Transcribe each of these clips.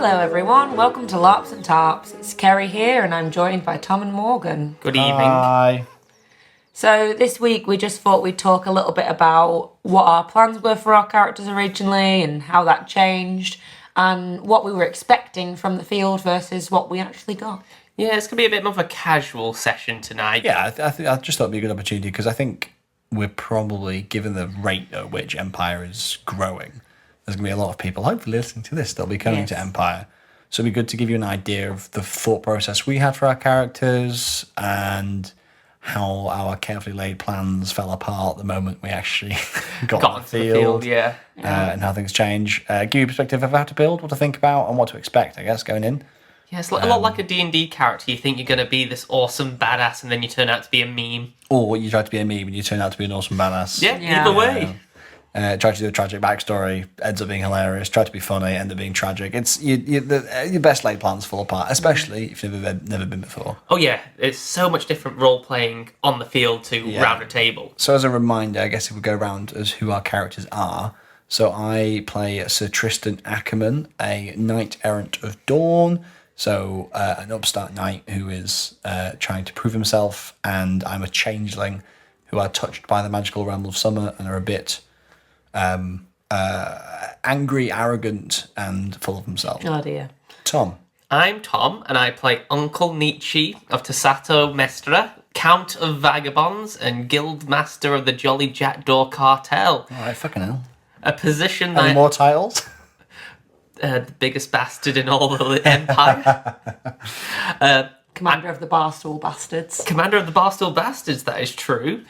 Hello everyone, welcome to LARPs and TARPs. It's Kerrie here and I'm joined by Tom and Morgan. Good evening. Hi. So this week we just thought we'd talk a little bit about what our plans were for our characters originally and how that changed and what we were expecting from the field versus what we actually got. Yeah, it's going to be a bit more of a casual session tonight. Yeah, I just thought it'd be a good opportunity because I think we're probably, given the rate at which Empire is growing, there's going to be a lot of people hopefully listening to this. They'll be coming to Empire. So it'd be good to give you an idea of the thought process we had for our characters and how our carefully laid plans fell apart the moment we actually got on the field. Yeah. And how things change. Give you a perspective of how to build, what to think about, and what to expect, I guess, going in. Yeah, it's a lot like a D&D character. You think you're going to be this awesome badass and then you turn out to be a meme. Or you try to be a meme and you turn out to be an awesome badass. Yeah, either way. Try to do a tragic backstory, ends up being hilarious. Try to be funny, end up being tragic. It's your best laid plans fall apart, especially if you've never been before. Oh yeah, it's so much different role playing on the field to round a table. So as a reminder, I guess if we go around as who our characters are. So I play Sir Tristan Ackerman, a knight errant of Dawn. So an upstart knight who is trying to prove himself, and I'm a changeling who are touched by the magical realm of summer and are a bit angry, arrogant, and full of themselves. Oh dear. Tom. I'm Tom, and I play Uncle Nietzsche of Tasato Mestra, Count of Vagabonds, and Guild Master of the Jolly Jackdaw Cartel. All right, fucking hell. A position Any that... more titles? The biggest bastard in all the Empire. Commander of the Barstool Bastards. Commander of the Barstool Bastards, that is true.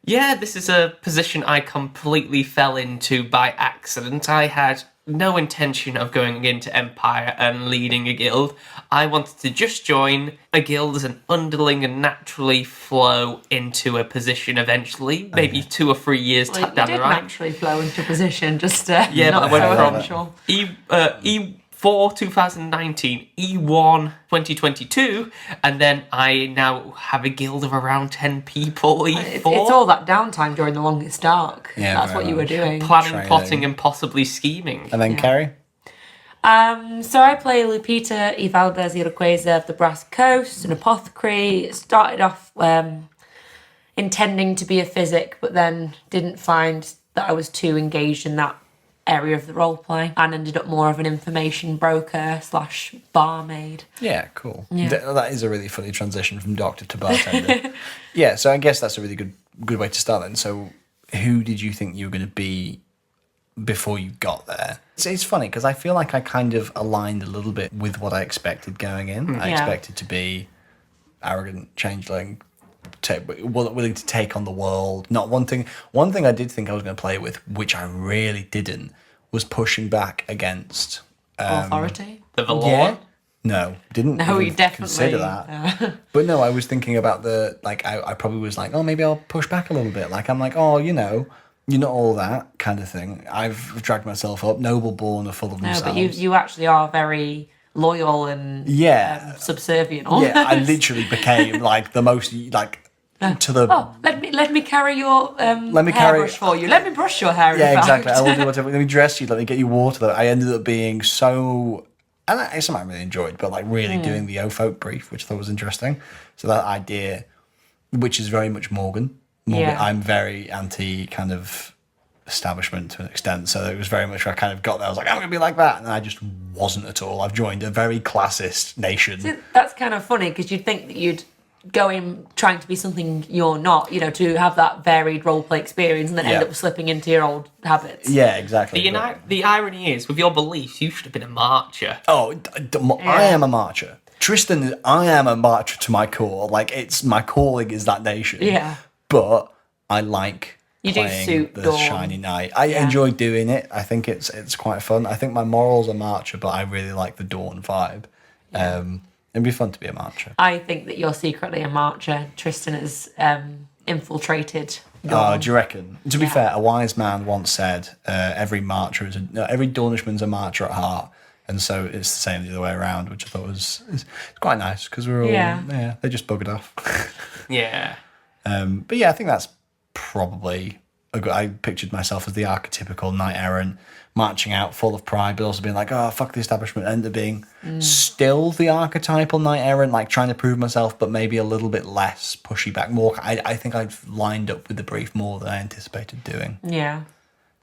Yeah, this is a position I completely fell into by accident. I had no intention of going into Empire and leading a guild. I wanted to just join a guild as an underling and naturally flow into a position eventually, maybe 2 or 3 years down the line. Naturally flow into position, just but not I went so from eventual. E4 2019, E1 2022, and then I now have a guild of around 10 people, E4. It's all that downtime during the longest dark. Yeah, That's very what you were much. doing. Planning, Training. plotting, and possibly scheming. And then Kerrie? So I play Lupita y Valdez Iroquesa of the Brass Coast, an apothecary. Started off intending to be a physic, but then didn't find that I was too engaged in that area of the roleplay and ended up more of an information broker / barmaid. Yeah, cool. Yeah. That is a really funny transition from doctor to bartender. Yeah, so I guess that's a really good way to start then. So who did you think you were going to be before you got there? It's funny because I feel like I kind of aligned a little bit with what I expected going in. I expected to be arrogant, changeling, willing to take on the world. Not one thing I did think I was going to play with, which I really didn't, was pushing back against Authority? The Valor? Yeah. No, didn't No, even you definitely consider that. But no, I was thinking about I probably was like, oh, maybe I'll push back a little bit. Like, I'm like, oh, you're not all that kind of thing. I've dragged myself up, noble born are full of No, themselves. but you actually are very loyal and subservient. Yeah, I literally became like the most to the. Oh, let me carry your hairbrush for you. Let me brush your hair. Yeah, in fact. exactly. I will do whatever. Let me dress you. Let me get you water. I ended up being so. And it's something I really enjoyed, but like really doing the O-folk brief, which I thought was interesting. So that idea, which is very much Morgan. Yeah. I'm very anti kind of establishment to an extent. So it was very much where I kind of got there. I was like, I'm going to be like that. And I just wasn't at all. I've joined a very classist nation. See, that's kind of funny because you'd think that you'd go in trying to be something you're not, to have that varied roleplay experience and then end up slipping into your old habits. Yeah, exactly. The irony is, with your beliefs, you should have been a marcher. Oh, I am a marcher. Tristan, I am a marcher to my core. Like, it's my calling is that nation. Yeah. But I like You do playing suit the Dawn. shiny knight. I enjoy doing it. I think it's quite fun. I think my morals are marcher, but I really like the Dawn vibe. It'd be fun to be a marcher. I think that you're secretly a marcher. Tristan has infiltrated. Oh, do you reckon? To be fair, a wise man once said, every Dornishman's a marcher at heart. And so it's the same the other way around, which I thought was it's quite nice because we're all, they just buggered off. Yeah. But yeah, I think that's probably I pictured myself as the archetypical knight errant, marching out full of pride, but also being like, oh, fuck the establishment, and up being still the archetypal knight errant, like trying to prove myself, but maybe a little bit less pushy back. More, I think I've lined up with the brief more than I anticipated doing. Yeah.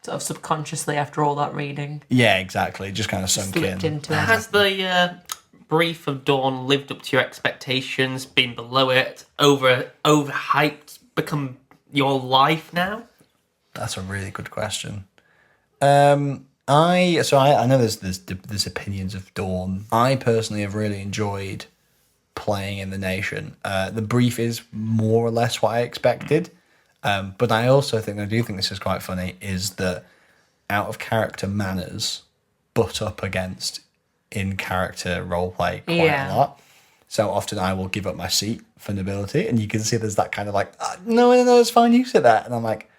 Sort of subconsciously after all that reading. Yeah, exactly. Just kind of sunk Slipped in. into it. Has the brief of Dawn lived up to your expectations, been below it, overhyped, become your life now? That's a really good question. I know there's opinions of Dawn. I personally have really enjoyed playing in the Nation. The brief is more or less what I expected, but I also think, I do think this is quite funny, is that out of character manners butt up against in character roleplay quite a lot. So often I will give up my seat for nobility, and you can see there's that kind of like, no, it's fine, you sit there, and I'm like,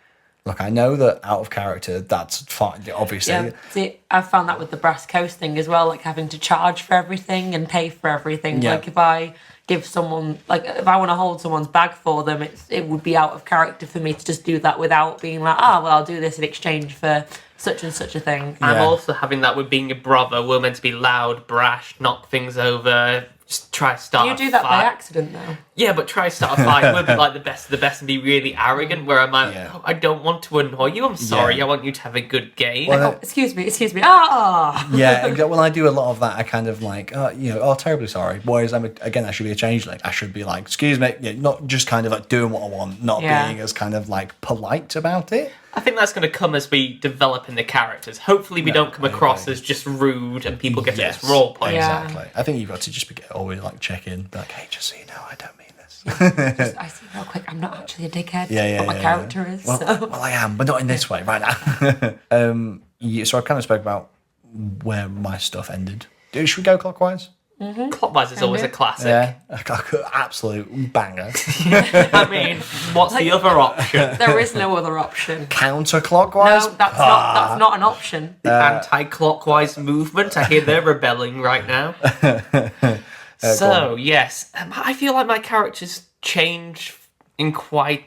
look, I know that out of character, that's fine, obviously. Yeah, see, I've found that with the Brass Coast thing as well, like having to charge for everything and pay for everything. Yeah. Like if I give someone, like if I want to hold someone's bag for them, it would be out of character for me to just do that without being like, I'll do this in exchange for such and such a thing. Yeah. I'm also having that with being a brother. We're meant to be loud, brash, knock things over, just try to start You do that a by fight. accident though. Yeah, but try to start a fight. We'll be like the best of the best and be really arrogant, where I'm like, Yeah. oh, I don't want to annoy you, I'm sorry, Yeah. I want you to have a good game. Well, Excuse me. yeah, when I do a lot of that, I kind of like, terribly sorry. Whereas I should be a changeling. I should be like, excuse me, not just kind of like doing what I want, not being as kind of like polite about it. I think that's going to come as we develop in the characters. Hopefully we don't come across as just rude and people get Yes, this role play. Yeah. Exactly. I think you've got to just always like check in, be like, hey, just so you know, I don't mean this. I see real quick, I'm not actually a dickhead. Yeah, but my character is. Well, So. well, I am, but not in this way right now. So I kind of spoke about where my stuff ended. Should we go clockwise? Clockwise is always a classic. Yeah, absolute banger. I mean, what's the other option? There is no other option. Counterclockwise? No, that's not an option. The anti-clockwise movement. I hear they're rebelling right now. Yes, I feel like my character's changed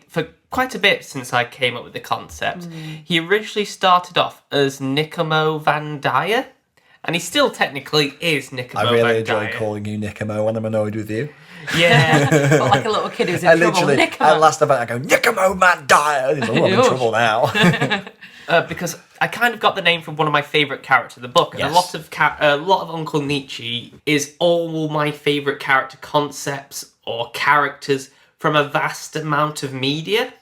for quite a bit since I came up with the concept. He originally started off as Nicomo Van Dyer, and he still technically is Nicomo I really Van enjoy Dyer. calling you Nicomo when I'm annoyed with you. Yeah. But like a little kid who's in I trouble. literally, Nick, at last event, I go, Nicomo Man Dyer! He's like, oh, I'm in Ew. trouble now. Because I kind of got the name from one of my favourite characters in the book, and Yes. a lot of Uncle Nietzsche is all my favourite character concepts or characters from a vast amount of media.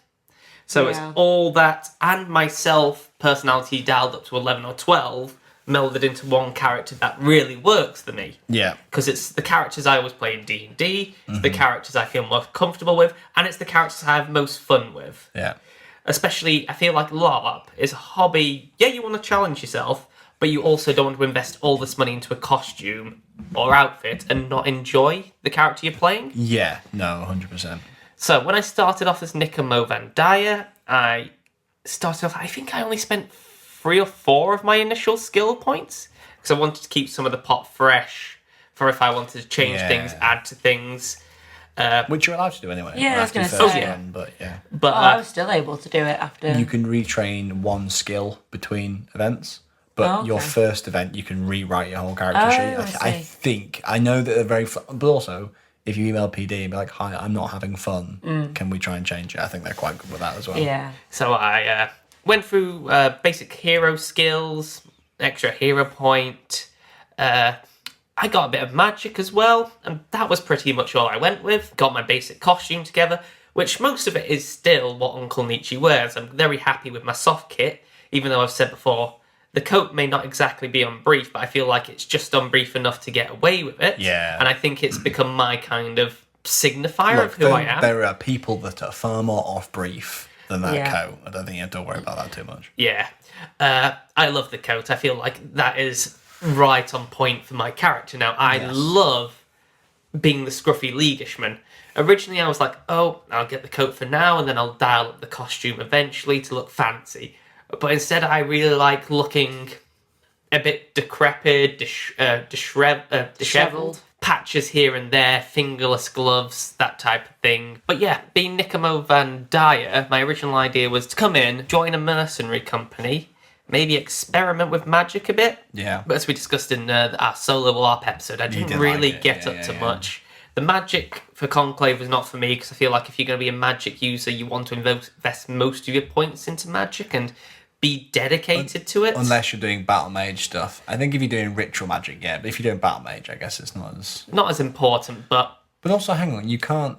So it's all that and myself personality dialed up to 11 or 12 melded into one character that really works for me. Yeah. Because it's the characters I always play in D&D, it's the characters I feel most comfortable with, and it's the characters I have most fun with. Yeah. Especially, I feel like LARP is a hobby. Yeah, you want to challenge yourself, but you also don't want to invest all this money into a costume or outfit and not enjoy the character you're playing. Yeah. No, 100%. So when I started off as Nicomo Van Dyer, I think I only spent 3 or 4 of my initial skill points, because I wanted to keep some of the pot fresh for if I wanted to change things, add to things. Which you're allowed to do anyway. Yeah, I was after your gonna first say. run, but yeah. But I was still able to do it after. You can retrain one skill between events, but your first event, you can rewrite your whole character sheet. I I see. think, I know that they're very, but also, if you email PD and be like, hi, I'm not having fun, can we try and change it? I think they're quite good with that as well. Yeah. So I went through basic hero skills, extra hero point. I got a bit of magic as well, and that was pretty much all I went with. Got my basic costume together, which most of it is still what Uncle Nietzsche wears. I'm very happy with my soft kit, even though I've said before, the coat may not exactly be on brief, but I feel like it's just on brief enough to get away with it. Yeah. And I think it's become my kind of signifier Look, of who I am. there are people that are far more off brief than that Yeah. coat. I don't think you have to worry about that too much. Yeah. I love the coat. I feel like that is right on point for my character now. I love being the scruffy leadishman. Originally I was like, oh, I'll get the coat for now and then I'll dial up the costume eventually to look fancy. But instead I really like looking a bit decrepit, disheveled. Patches here and there, fingerless gloves, that type of thing. But yeah, being Nicomo Van Dyer, my original idea was to come in, join a mercenary company, maybe experiment with magic a bit. Yeah. But as we discussed in our solo LARP episode, I didn't really get up to much. The magic for Conclave was not for me, because I feel like if you're going to be a magic user, you want to invest most of your points into magic and be dedicated to it. Unless you're doing battle mage stuff. I think if you're doing ritual magic, yeah. But if you're doing battle mage, I guess it's not as important. But also, hang on, you can't.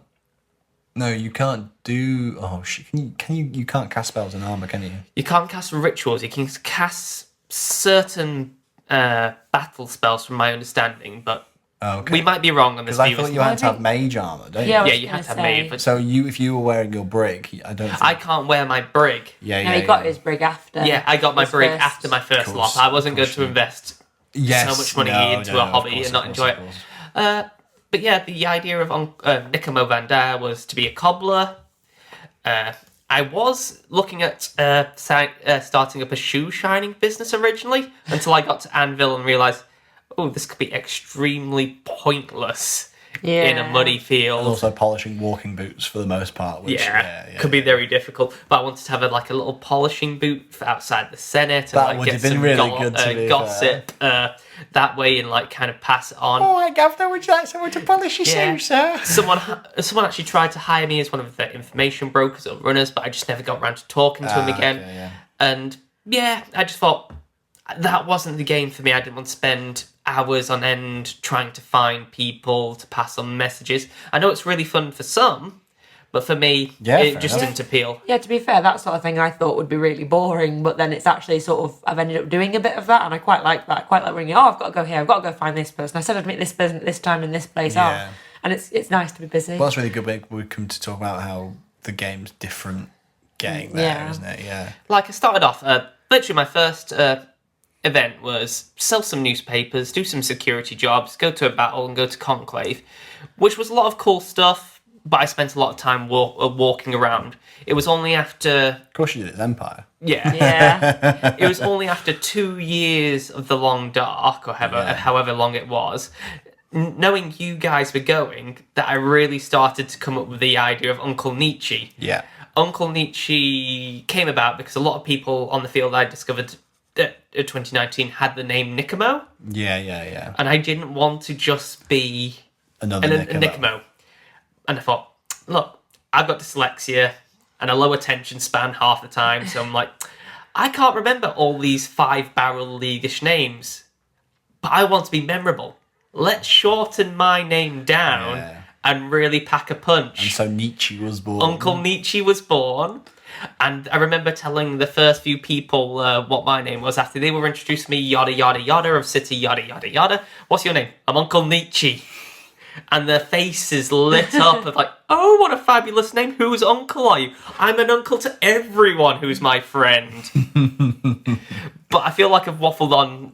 No, you can't do. Oh shit! Can you? You can't cast spells in armor, can you? You can't cast rituals. You can cast certain battle spells, from my understanding, but. Oh, okay. We might be wrong on this. Because I thought you had to have mage armor, don't you? Yeah, you had to have mage. But so if you were wearing your brig, I don't think... I can't wear my brig. He got his brig after. Yeah, I got my brig after my first LARP. I wasn't going to invest so much money into a hobby and not enjoy it. But yeah, the idea of Nicomo Van Der was to be a cobbler. I was looking at starting up a shoe shining business originally, until I got to Anvil and realised, oh, this could be extremely pointless in a muddy field. And also polishing walking boots for the most part. Which, could be very difficult. But I wanted to have a little polishing boot for outside the Senate. That and would get have been some really good to be gossip that way, and kind of pass it on. Oh, hi, Governor, would you like someone to polish your shoes, sir? Someone actually tried to hire me as one of the information brokers or runners, but I just never got around to talking to him again. Okay, yeah. And I just thought that wasn't the game for me. I didn't want to spend hours on end trying to find people to pass on messages. I know it's really fun for some, but for me, it just didn't appeal. Yeah, to be fair, that sort of thing I thought would be really boring, but then it's actually sort of, I've ended up doing a bit of that, and I quite like that. I quite like ringing, I've got to go here, I've got to go find this person. I said I'd meet this person at this time in this place. And it's nice to be busy. Well, that's really good. We come to talk about how the game's different getting there, isn't it? Yeah. I started off, literally my first event was sell some newspapers, do some security jobs, go to a battle and go to Conclave, which was a lot of cool stuff, but I spent a lot of time walking around. It was only after... Of course you did, it's Empire. Yeah. It was only after 2 years of the Long Dark, or however long it was, knowing you guys were going, that I really started to come up with the idea of Uncle Nietzsche. Yeah. Uncle Nietzsche came about because a lot of people on the field I discovered 2019 had the name Nicomo. Yeah. And I didn't want to just be another Nicomo. And I thought, look, I've got dyslexia and a low attention span half the time, so I'm like, I can't remember all these 5-barrel leaguish names, but I want to be memorable. Let's shorten my name down and really pack a punch. And so Nietzsche was born. Uncle Nietzsche was born. And I remember telling the first few people what my name was after they were introducing me, yada, yada, yada, of city, yada, yada, yada. What's your name? I'm Uncle Nietzsche. And their faces lit up of oh, what a fabulous name. Whose uncle are you? I'm an uncle to everyone who's my friend. But I feel like I've waffled on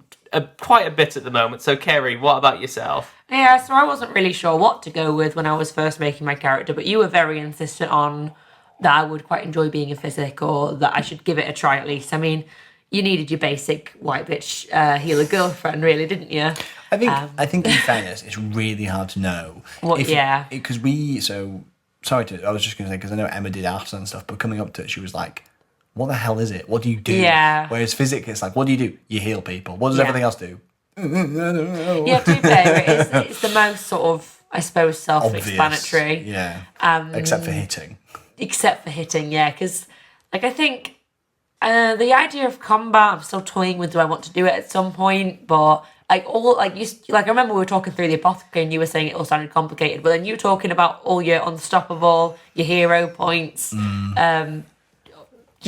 quite a bit at the moment. So, Kerrie, what about yourself? Yeah, so I wasn't really sure what to go with when I was first making my character, but you were very insistent on that I would quite enjoy being a physic, or that I should give it a try at least. I mean, you needed your basic white bitch healer girlfriend, really, didn't you? I think in fairness, it's really hard to know. Because I was just going to say, because I know Emma did arts and stuff, but coming up to it, she was like, what the hell is it? What do you do? Yeah. Whereas physics, it's like, what do you do? You heal people. What does everything else do? I don't know. Yeah, to be fair, it's the most sort of, I suppose, self-explanatory. Obvious. Yeah. Except for hitting, yeah, because I think the idea of combat, I'm still toying with, do I want to do it at some point? But I remember we were talking through the apothecary and you were saying it all sounded complicated, but then you were talking about all your unstoppable, your hero points.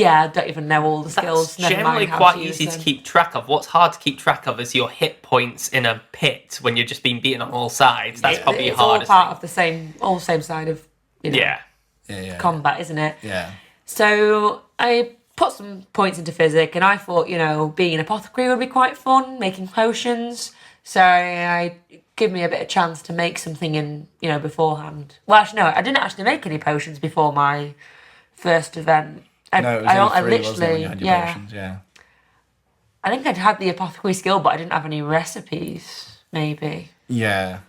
I don't even know all the skills. That's generally quite easy to keep track of. What's hard to keep track of is your hit points in a pit when you're just being beaten on all sides. That's probably your hardest. It's all part of the same side of combat, isn't it? Yeah. So I put some points into physic, and I thought, being an apothecary would be quite fun, making potions. So I give me a bit of chance to make something beforehand. Well, actually, no, I didn't actually make any potions before my first event. It was only 3, wasn't it, when you had your potions, yeah. I think I'd had the apothecary skill, but I didn't have any recipes, maybe. Yeah,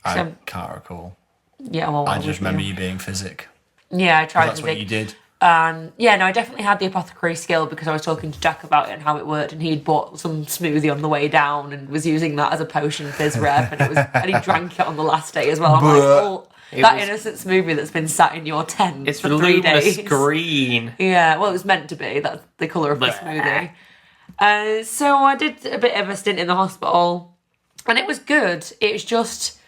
I can't recall. Yeah, well, I just remember you being physic. Yeah, I tried. That's what you did. And yeah, no, I definitely had the apothecary skill because I was talking to Jack about it and how it worked, and he'd bought some smoothie on the way down and was using that as a potion fizz rep, and he drank it on the last day as well. I'm like, oh, that innocent smoothie that's been sat in your tent It's for 3 days. green. Yeah, well, it was meant to be. That's the colour of the smoothie. So I did a bit of a stint in the hospital, and it was good. It was just,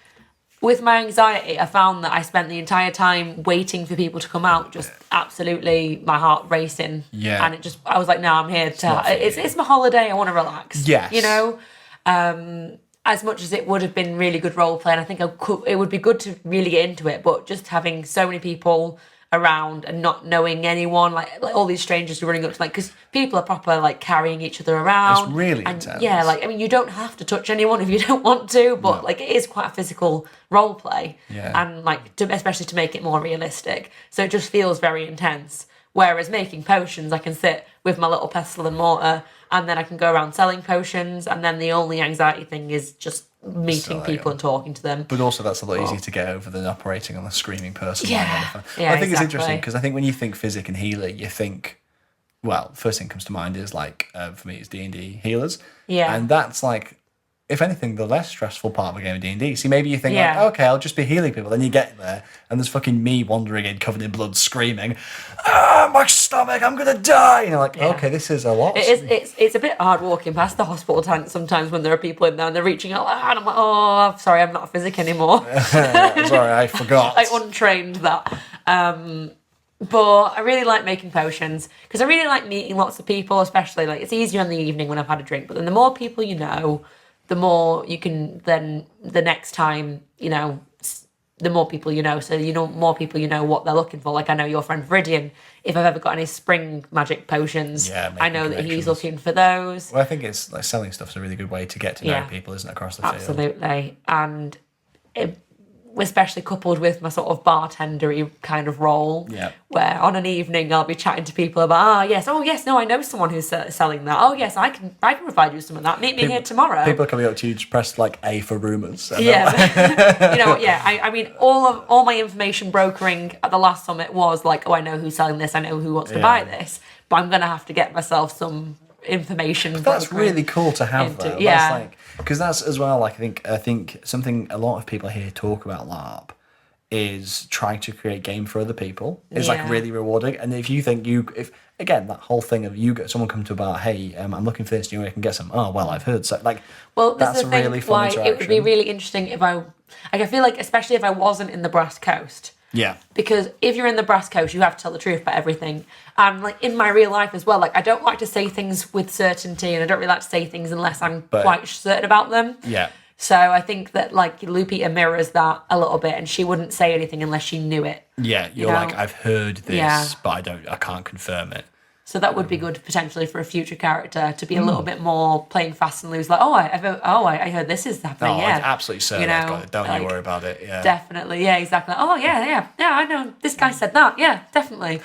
with my anxiety, I found that I spent the entire time waiting for people to come out, just absolutely my heart racing. Yeah. And I was like, no, I'm here to, it's my holiday, I want to relax. Yes. You know? As much as it would have been really good role play, and I think it would be good to really get into it, but just having so many people around and not knowing anyone, like all these strangers running up to, like, because people are proper like carrying each other around. It's really intense. Yeah, like, I mean, you don't have to touch anyone if you don't want to, but like, it is quite a physical role play. Yeah. And like, especially to make it more realistic. So it just feels very intense. Whereas making potions, I can sit with my little pestle and mortar, and then I can go around selling potions, and then the only anxiety thing is just meeting people and talking to them. But also that's a lot easier to get over than operating on a screaming person. Yeah, I think it's interesting because I think when you think physic and healer, you think, well, first thing comes to mind is like, for me, it's D&D healers. Yeah. And that's like, if anything, the less stressful part of a game of D&D. See, maybe you think, like, Yeah. okay, I'll just be healing people. Then you get there, and there's fucking me wandering in, covered in blood, screaming, "Ah, my stomach, I'm gonna die!" And you're like, okay, this is a lot. It's a bit hard walking past the hospital tank sometimes when there are people in there and they're reaching out, and I'm like, oh, I'm sorry, I'm not a physic anymore. Sorry, I forgot. I untrained that. But I really like making potions because I really like meeting lots of people, especially like it's easier in the evening when I've had a drink. But then the more people you know, the more you can then the next time, you know, the more people you know. So, you know, more people you know what they're looking for. Like I know your friend Viridian, if I've ever got any spring magic potions, I know that he's looking for those. Well, I think it's like selling stuff's a really good way to get to know people, isn't it, across the field? Absolutely. And especially coupled with my sort of bartendery kind of role, where on an evening I'll be chatting to people about, oh yes, no, I know someone who's selling that. Oh yes, I can provide you some of that. Meet me here tomorrow. People coming up to you, just press like A for rumours. Yeah, you know what? Yeah, I mean, all my information brokering at the last summit was like, oh, I know who's selling this, I know who wants to buy this, but I'm gonna have to get myself some information. That's really cool to have, though. Yeah. That's like, because that's as well. Like I think something a lot of people here talk about LARP is trying to create game for other people. It's like really rewarding. And if you think if again that whole thing of you get someone come to a bar, hey, I'm looking for this. Do you know where I can get some? Oh well, I've heard so. Like, well, that's a really fun interaction. It would be really interesting if I feel like especially if I wasn't in the Brass Coast. Yeah. Because if you're in the Brass Coast, you have to tell the truth about everything. And like in my real life as well, like I don't like to say things with certainty, and I don't really like to say things unless I'm quite certain about them. Yeah. So I think that like Lupita mirrors that a little bit, and she wouldn't say anything unless she knew it. Yeah, you're like, I've heard this, but I can't confirm it. So that would be good potentially for a future character to be a little bit more playing fast and loose. Like, I heard this is happening. Oh, absolutely certain. You know, don't you worry about it. Yeah, definitely. Yeah, exactly. Oh, yeah. I know. This guy said that. Yeah, definitely.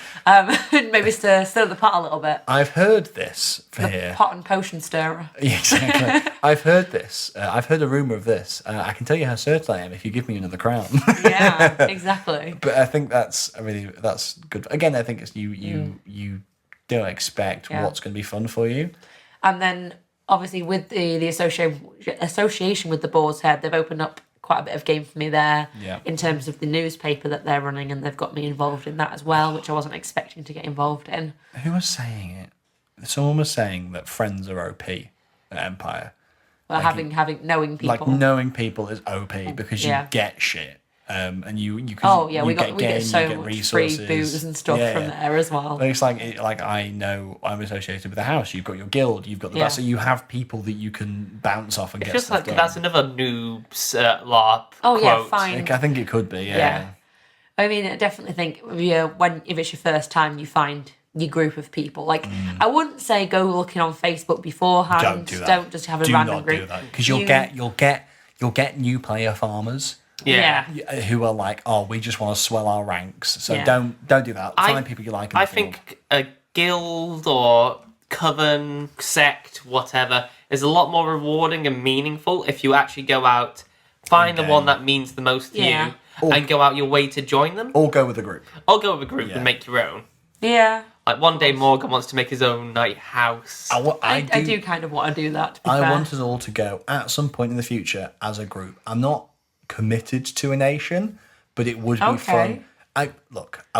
Maybe stir the pot a little bit. I've heard this for here. Pot and potion stirrer. Exactly. I've heard this. I've heard a rumor of this. I can tell you how certain I am if you give me another crown. Yeah, exactly. But I think that's good. Again, I think it's you don't expect what's going to be fun for you. And then obviously with the association with the Boar's Head, they've opened up quite a bit of game for me there in terms of the newspaper that they're running, and they've got me involved in that as well, which I wasn't expecting to get involved in. Who was saying it? Someone was saying that friends are OP at Empire. Well, having knowing people. Like knowing people is OP because you get shit. And you can we get so much free booze and stuff from there as well. But it's like I know I'm associated with the house. You've got your guild. You've got the so you have people that you can bounce off and get stuff done. That's another noobs LARP. Oh quote. Yeah, fine. I think it could be. Yeah. I mean, I definitely think if it's your first time, you find your group of people. Like I wouldn't say go looking on Facebook beforehand. Don't do that. Don't just have a random group. Do not do that because you'll get new player farmers. Yeah. Who are like, oh, we just want to swell our ranks. So don't do that. Find people you like. I think a guild or coven, sect, whatever, is a lot more rewarding and meaningful if you actually go out, find the one that means the most to you, and go out your way to join them. Or go with a group. Or go with a group and make your own. Yeah. Like one day Morgan wants to make his own night house. I do kind of want to do that, to be I fair. want us all to go at some point in the future as a group. I'm not committed to a nation, but it would be fun. I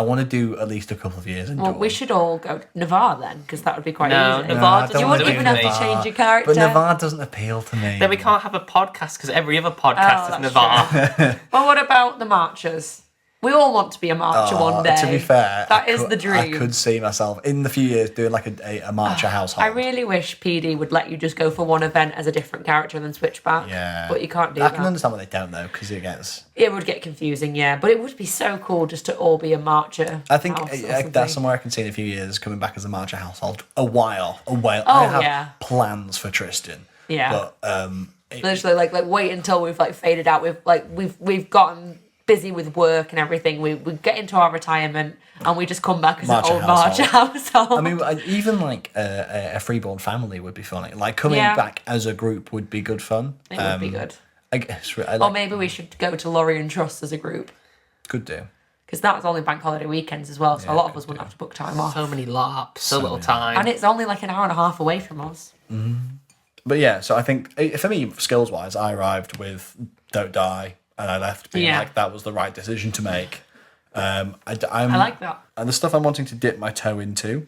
want to do at least a couple of years in Well, we should all go to Navarre then, because that would be quite No, easy. Navarre I doesn't don't You wanna wouldn't do even have to Navarre. change your character. But Navarre doesn't appeal to me. Then we can't have a podcast because every other podcast is that's Navarre. Well, what about the marchers? We all want to be a marcher one day. To be fair, that is the dream. I could see myself in the few years doing like a marcher household. I really wish PD would let you just go for one event as a different character and then switch back. Yeah. But you can't do I that. can understand what they don't though, because It would get confusing, yeah. But it would be so cool just to all be a marcher. I think house or that's something. somewhere I can see in a few years coming back as a marcher household. A while. Oh, I have yeah. plans for Tristan. Yeah. But Literally, like wait until we've faded out. We've gotten busy with work and everything. We get into our retirement and we just come back as Marcher an old marcher household. I mean, even like a freeborn family would be funny. Like coming Yeah. back as a group would be good fun. it would be good. I guess Or maybe we should go to Laurie and Trust as a group. could do. Because that's only bank holiday weekends as well, so a lot of us wouldn't have to book time off. So many LARPs, so little time. And it's only like an hour and a half away from us. But yeah, so I think for me, skills wise, I arrived with Don't Die, and I left being like that was the right decision to make. I like that. And the stuff I'm wanting to dip my toe into.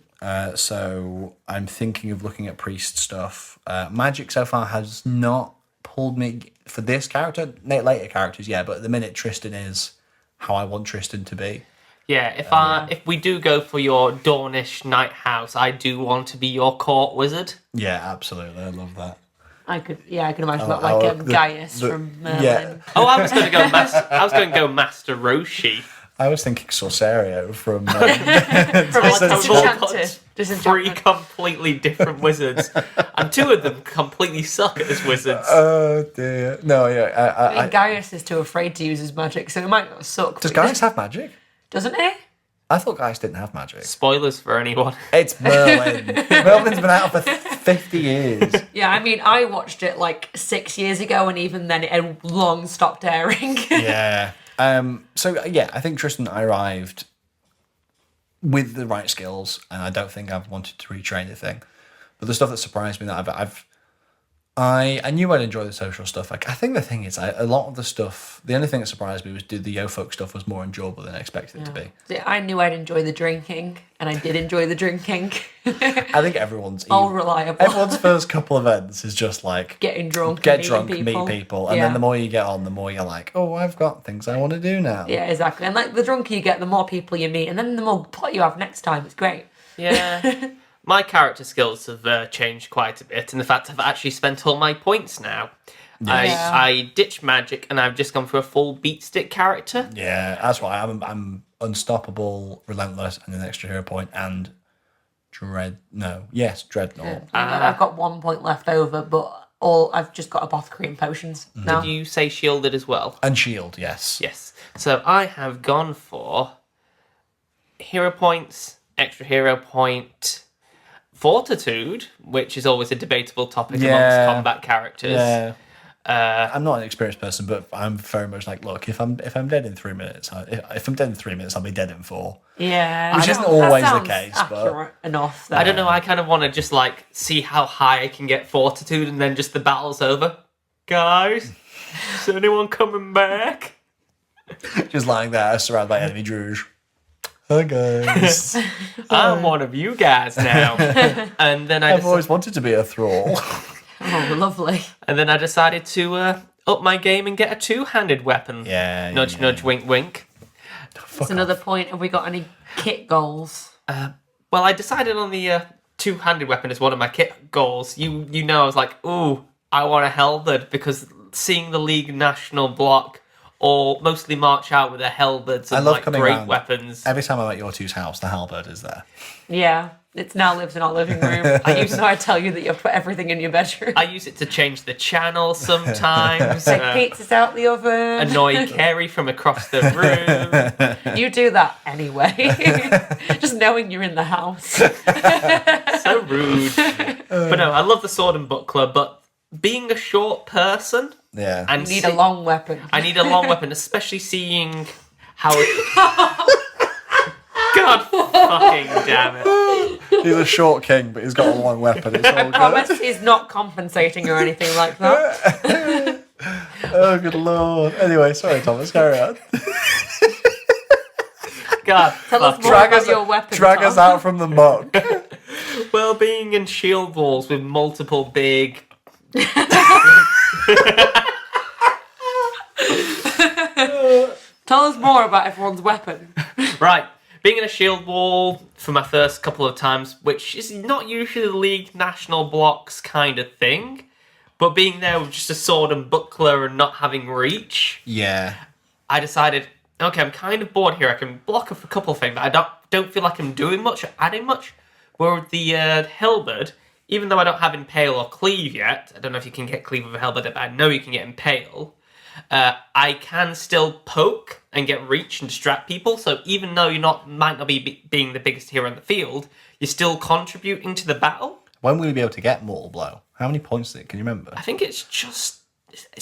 So I'm thinking of looking at priest stuff. Magic so far has not pulled me for this character. Later characters, yeah, but at the minute Tristan is how I want Tristan to be. Yeah, if we do go for your Dornish night house, I do want to be your court wizard. Yeah, absolutely. I love that. I could imagine that like Gaius from Merlin. Yeah. Oh, I was going to go Master Roshi. I was thinking Sorcerio from... From Disenchanted. Disenchanted. Three completely different wizards, and two of them completely suck as wizards. Oh dear. No, yeah. I mean, Gaius is too afraid to use his magic, so it might not suck. Does Gaius have magic? Doesn't he? I thought Gaius didn't have magic. Spoilers for anyone. It's Merlin. Merlin's been out for 50 years. Yeah, I mean, I watched it like 6 years ago, and even then it had long stopped airing. Yeah. So, yeah, I think Tristan arrived with the right skills, and I don't think I've wanted to retrain the thing. But the stuff that surprised me that I knew I'd enjoy the social stuff. I think the thing is, a lot of the stuff, the only thing that surprised me was the Yo Folk stuff was more enjoyable than I expected it to be. See, I knew I'd enjoy the drinking, and I did enjoy the drinking. I think everyone's reliable. Everyone's first couple of events is just like Getting drunk, get and drunk, meeting meet people, and then the more you get on, the more you're like, oh, I've got things I want to do now. Yeah, exactly. And like the drunker you get, the more people you meet, and then the more plot you have next time. It's great. Yeah. My character skills have changed quite a bit, and the fact I've actually spent all my points now. Yeah. I ditched magic, and I've just gone for a full beat stick character. Yeah, that's why I'm unstoppable, relentless, and an extra hero point, and dreadnought. I've got 1 point left over, but I've just got apothecary and potions now. Did you say shielded as well? And shield, yes. Yes. So I have gone for hero points, extra hero point, fortitude, which is always a debatable topic amongst combat characters. Yeah. I'm not an experienced person, but I'm very much like, look, if I'm dead in 3 minutes, if I'm dead in 3 minutes, I'll be dead in 4. Yeah, Which isn't always the case, but enough. I don't know. I kind of want to just like see how high I can get fortitude, and then just the battle's over. Guys, is anyone coming back? just lying there, surrounded by enemy druge. Hi guys. I'm one of you guys now. And then I've always wanted to be a thrall. Oh, lovely. And then I decided to up my game and get a two-handed weapon. Yeah. Nudge, nudge, wink, wink. That's another point. Have we got any kit goals? Well, I decided on the two-handed weapon as one of my kit goals. You know, I was like, ooh, I want a halberd, because seeing the League National block or mostly march out with their halberds and like great around. Weapons. Every time I'm at your two's house, the halberd is there. Yeah, it now lives in our living room. I tell you that you've put everything in your bedroom. I use it to change the channel sometimes. Take pizzas out the oven. Annoy Kerrie from across the room. You do that anyway. Just knowing you're in the house. So rude. But no, I love the sword and buckler, but being a short person... Yeah. And you need a long weapon. I need a long weapon, especially seeing how... God Fucking damn it. He's a short king, but he's got a long weapon. It's all good. Thomas is not compensating or anything like that. Oh, good lord. Anyway, sorry, Thomas, carry on. God, Tell us fuck. more about your weapon. Drag Tom. us out from the muck. Well, being in shield walls with multiple big... Tell us more about everyone's weapon. Right. Being in a shield wall for my first couple of times, which is not usually the League national blocks kind of thing, but being there with just a sword and buckler and not having reach, Yeah. I decided, okay, I'm kind of bored here. I can block off a couple of things, but I don't feel like I'm doing much or adding much. Where with the halberd, even though I don't have impale or cleave yet, I don't know if you can get cleave with a halberd, but I know you can get impale. I can still poke and get reach and distract people. So even though might not be being the biggest hero in the field, you're still contributing to the battle. When will we be able to get Mortal Blow? How many points is it? Can you remember? I think it's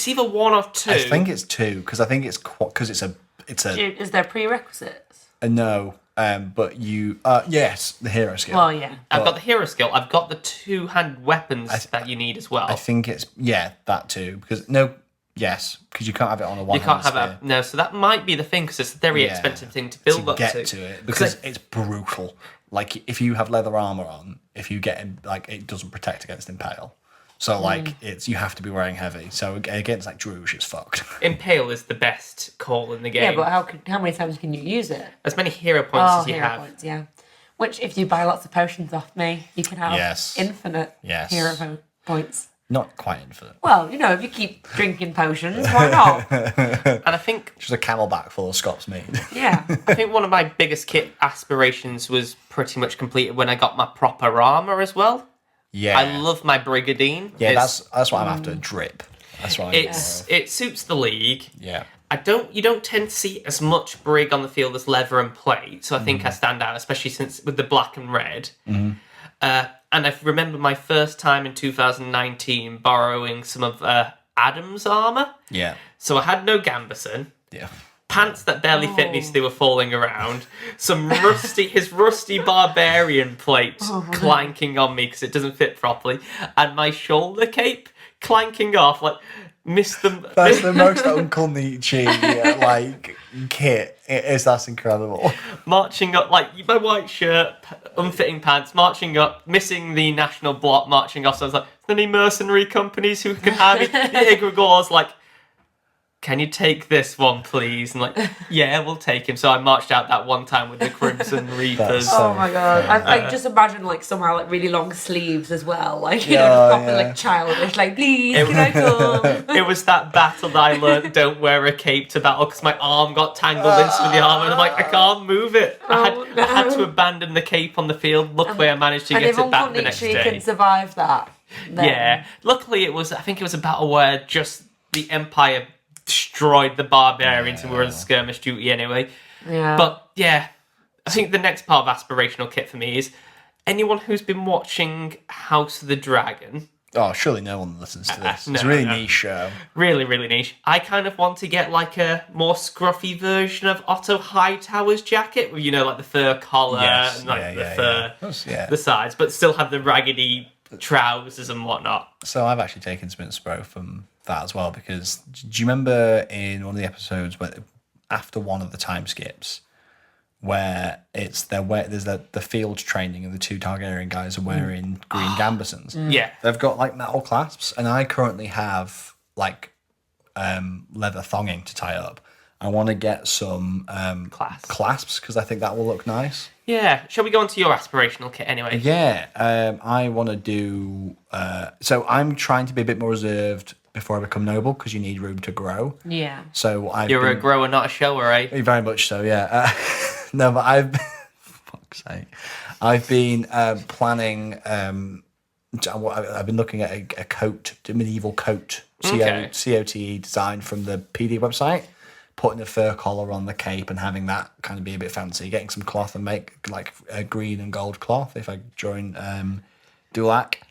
either 1 or 2. I think it's 2 because I think it's because it's a Is there prerequisites? no. But you yes, the hero skill. Well, yeah. I've got the hero skill. I've got the 2-hand weapons that you need as well. I think it's that too because because you can't have it on a one. You can't have it. No, so that might be the thing because it's a very expensive thing to build to up get to. to it because it's brutal. Like if you have leather armor on, if you get it doesn't protect against impale. So you have to be wearing heavy. So against Druge, it's fucked. Impale is the best call in the game. Yeah, but how many times can you use it? As many hero points as you hero have. points, yeah. Which, if you buy lots of potions off me, you can have infinite hero points. Not quite infinite. Well, if you keep drinking potions, why not? And I think just a camelback full of Scots mead. Yeah. I think one of my biggest kit aspirations was pretty much completed when I got my proper armor as well. Yeah, I love my Brigadine. Yeah, that's what I'm after. Drip. That's what it suits the league. Yeah. You don't tend to see as much brig on the field as leather and plate, so I think I stand out, especially since with the black and red. And I remember my first time in 2019 borrowing some of Adam's armor. Yeah. So I had no gambeson. Yeah. Pants that barely fit me, so they were falling around. His rusty barbarian plates clanking on me because it doesn't fit properly, and my shoulder cape clanking off. Missed them. That's the most Uncle Nietzsche kit. That's incredible. Marching up my white shirt, unfitting pants, marching up, missing the national block, marching off. So I was like, any mercenary companies who can have me? The Igregor's can you take this one, please? And yeah, we'll take him. So I marched out that one time with the Crimson Reapers. Oh my god! I just imagine somehow really long sleeves as well, proper childish. Please, can I come? It was that battle that I learned don't wear a cape to battle because my arm got tangled into the armor, and I'm I can't move it. I had to abandon the cape on the field. Luckily, I managed to get it back the next day. Can survive that. Then. Yeah, luckily I think it was a battle where just the Empire destroyed the barbarians and we were on skirmish duty anyway. Yeah. But yeah, I think the next part of aspirational kit for me is anyone who's been watching House of the Dragon. Oh, surely no one listens to this. No, it's a really niche show. Really, really niche. I kind of want to get a more scruffy version of Otto Hightower's jacket with the fur collar and the fur, the sides, but still have the raggedy trousers and whatnot. So I've actually taken some inspo from that as well because do you remember in one of the episodes after one of the time skips where there's the field training and the 2 Targaryen guys are wearing green gambesons? Yeah, they've got metal clasps, and I currently have leather thonging to tie up. I want to get some clasps because I think that will look nice. Yeah. Shall we go on to your aspirational kit anyway? Yeah. I want to do... so I'm trying to be a bit more reserved before I become noble because you need room to grow. Yeah. So You're a grower, not a shower, eh? Very much so, yeah. No, but I've... fuck's sake. I've been planning... I've been looking at a coat, a medieval coat, COTE design from the PD website. Putting a fur collar on the cape and having that kind of be a bit fancy. Getting some cloth and make a green and gold cloth if I join Dulac.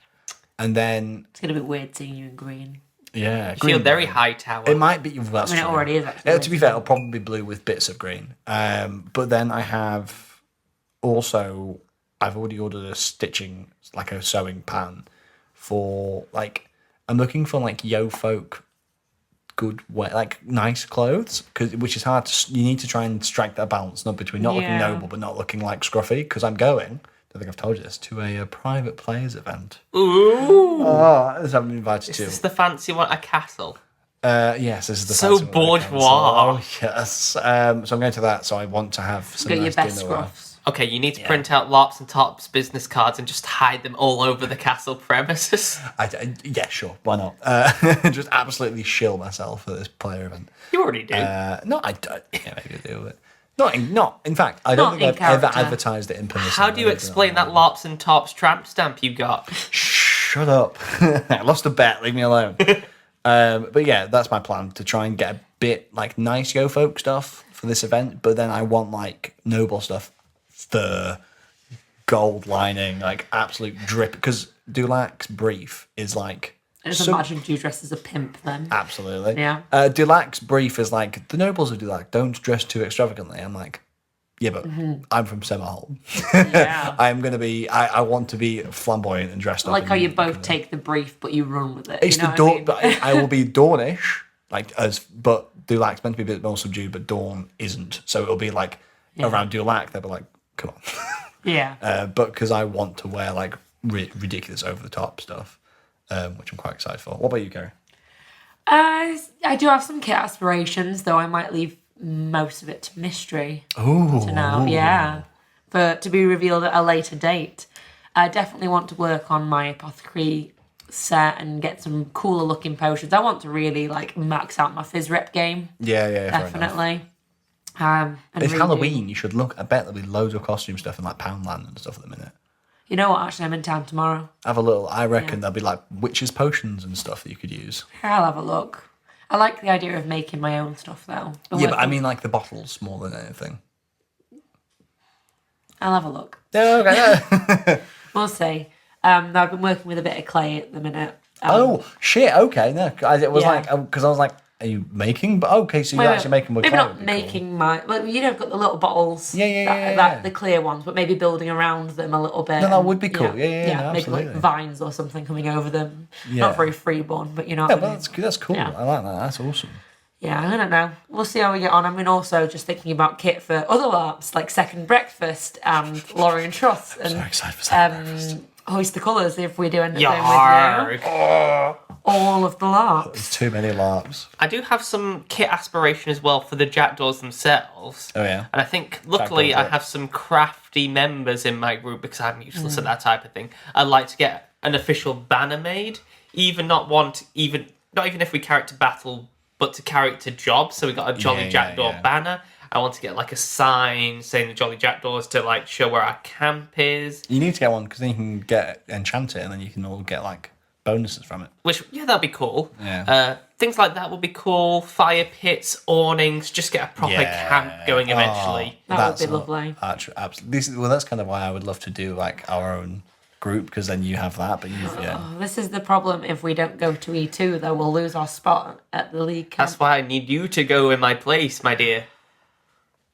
And then... It's going to be weird seeing you in green. Yeah. You feel very Hightower. It might be... That's it true. already is, actually. To be fair, it'll probably be blue with bits of green. But then I have also, I've already ordered a stitching, like a sewing pan for, like, I'm looking for, like, yo folk good wear, like, nice clothes, which is hard to, you need to try and strike that balance, not between not looking noble but not looking like scruffy, because I'm going, I don't think I've told you this, to a private players event. Ooh. Oh, this I've been invited to. Is this the fancy one? A castle? Yes, this is the So fancy one with the council. bourgeois. Oh, yes. So I'm going to that, so I want to have some Get nice your best dinnerware. scruffs. Okay, you need to print out LARPs and Tops business cards and just hide them all over the castle premises. Yeah, sure. Why not? Just absolutely shill myself at this player event. You already do. No, I don't. Yeah, maybe I do. But in fact, I don't Not think in I've ever character. advertised it in person. How do you explain that LARPs and Tops tramp stamp you got? Shut up. I lost a bet. Leave me alone. But yeah, that's my plan, to try and get a bit, like, nice yo folk stuff for this event, but then I want, like, noble stuff. Fur, gold lining, like, absolute drip. Because Dulac's brief is like... I just imagine you dressed as a pimp then. Absolutely. Yeah. Dulac's brief is like, the nobles of Dulac don't dress too extravagantly. I'm like, yeah, but I'm from Summerhold. Yeah. I'm going to be... I want to be flamboyant and dressed I up. like how you both take the brief, but you run with it. It's you know the what I dawn, mean? but I will be Dornish, like, but Dulac's meant to be a bit more subdued, but Dawn isn't. So it'll be like around Dulac, they'll be like, come on. Yeah. But because I want to wear, like, ridiculous over the top stuff, which I'm quite excited for. What about you, Kerrie? I do have some kit aspirations, though I might leave most of it to mystery. Ooh. To now, yeah. To be revealed at a later date. I definitely want to work on my apothecary set and get some cooler looking potions. I want to really, like, max out my fizz rep game. Yeah, fair enough. Definitely. It's Halloween. You should look. I bet there'll be loads of costume stuff in, like, Poundland and stuff at the minute. You know what? Actually, I'm in town tomorrow. Have a little. I reckon there'll be, like, witches' potions and stuff that you could use. I'll have a look. I like the idea of making my own stuff, though. Yeah, but I mean, like, the bottles more than anything. I'll have a look. Yeah, okay. We'll see. I've been working with a bit of clay at the minute. Oh shit! Okay, no, it was Yeah. like, because I was like, are you making? But okay, so you're actually making with maybe clay. not making my. Well, you know, I've got the little bottles. Yeah. The clear ones, but maybe building around them a little bit. No, that would be cool. Yeah, no, maybe like absolutely. vines or something coming over them. Yeah. Not very freeborn, but you know. Yeah, What I but mean. that's cool. Yeah. I like that. That's awesome. Yeah, I don't know. We'll see how we get on. I mean, also just thinking about kit for other LARPs like Second Breakfast and Lorien Truss and So excited for Second Breakfast. Hoist the Colours if we do end up going with you. Yarg. All of the LARPs. There's too many LARPs. I do have some kit aspiration as well for the jackdaws themselves. Oh yeah. And I think, luckily, Jackdaws, I have some crafty members in my group because I'm useless at that type of thing. I'd like to get an official banner made, not even if we carry it to battle, but to carry it to job. So we got a Jolly Jackdaw banner. I want to get, like, a sign saying the Jolly Jackdaws to, like, show where our camp is. You need to get one because then you can enchant it and then you can all get, like, bonuses from it. Which, yeah, that'd be cool. Yeah. Things like that would be cool. Fire pits, awnings, just get a proper camp going eventually. That would be lovely. Absolutely. That's kind of why I would love to do, like, our own group, because then you have that, but This is the problem if we don't go to E2, though. We'll lose our spot at the league camp. That's why I need you to go in my place, my dear.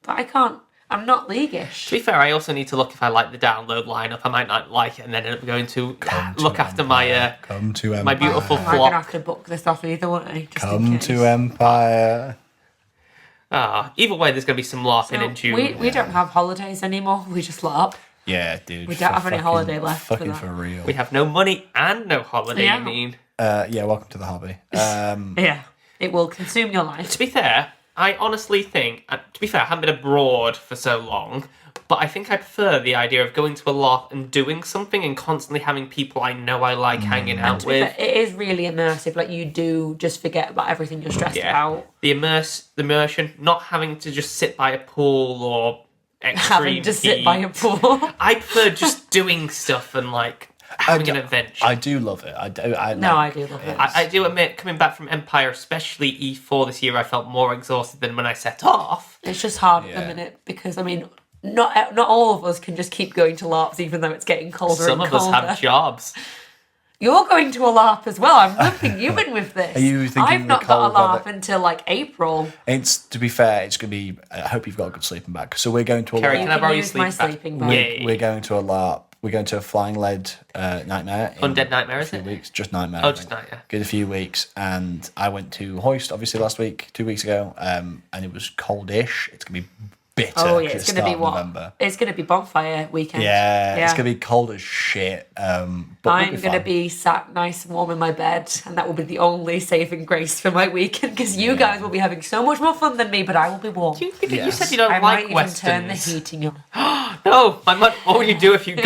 But I can't. I'm not leaguish. To be fair, I also need to look if I like the download lineup. I might not like it and then end up going to look after my come to Empire. my beautiful I'm going to flock. have to book this off either, won't I? Just in Come case. to Empire. Either way, there's going to be some LARPing in June. We don't have holidays anymore. We just LARP. Yeah, dude. We don't have any holiday left for Fucking that. for real. We have no money and no holiday, Yeah. you mean? Yeah, welcome to the hobby. Yeah. It will consume your life. To be fair, I honestly think, I haven't been abroad for so long, but I think I prefer the idea of going to a LARP and doing something and constantly having people I know I like hanging out To be with. fair, it is really immersive. Like, you do just forget about everything you're stressed about. The immersion, not having to just sit by a pool or extreme Having to sit heat. by a pool. I prefer just doing stuff and, like, having an adventure. I do love it. I do love it. I do admit, coming back from Empire, especially E4 this year, I felt more exhausted than when I set off. It's just hard at the minute because, I mean, not all of us can just keep going to LARPs even though it's getting colder Some and of us colder. have jobs. You're going to a LARP as well. I'm lumping you in with this. Are you thinking I've the not got a cold LARP weather- until like April. It's, to be fair, it's going to be, I hope you've got a good sleeping bag. So we're going to a Kerrie, LARP. can I borrow your use my sleeping bag? sleeping bag. Yay. We're going to a LARP. We're going to a flying lead nightmare. in Undead Nightmare, a is few it? weeks. Just nightmare. Oh, I just think. Nightmare. Good a few weeks, and I went to Hoist obviously last week, 2 weeks ago, and it was coldish. It's gonna be bitter. Oh yeah, 'cause it's going to be what? November. It's going to be bonfire weekend. Yeah, it's gonna be cold as shit. But I'm we'll going to fine. be sat nice and warm in my bed, and that will be the only saving grace for my weekend, because you guys will be having so much more fun than me, but I will be warm. You Yes. said you don't I like might even turn the westerns. heating on. No, what would you do if you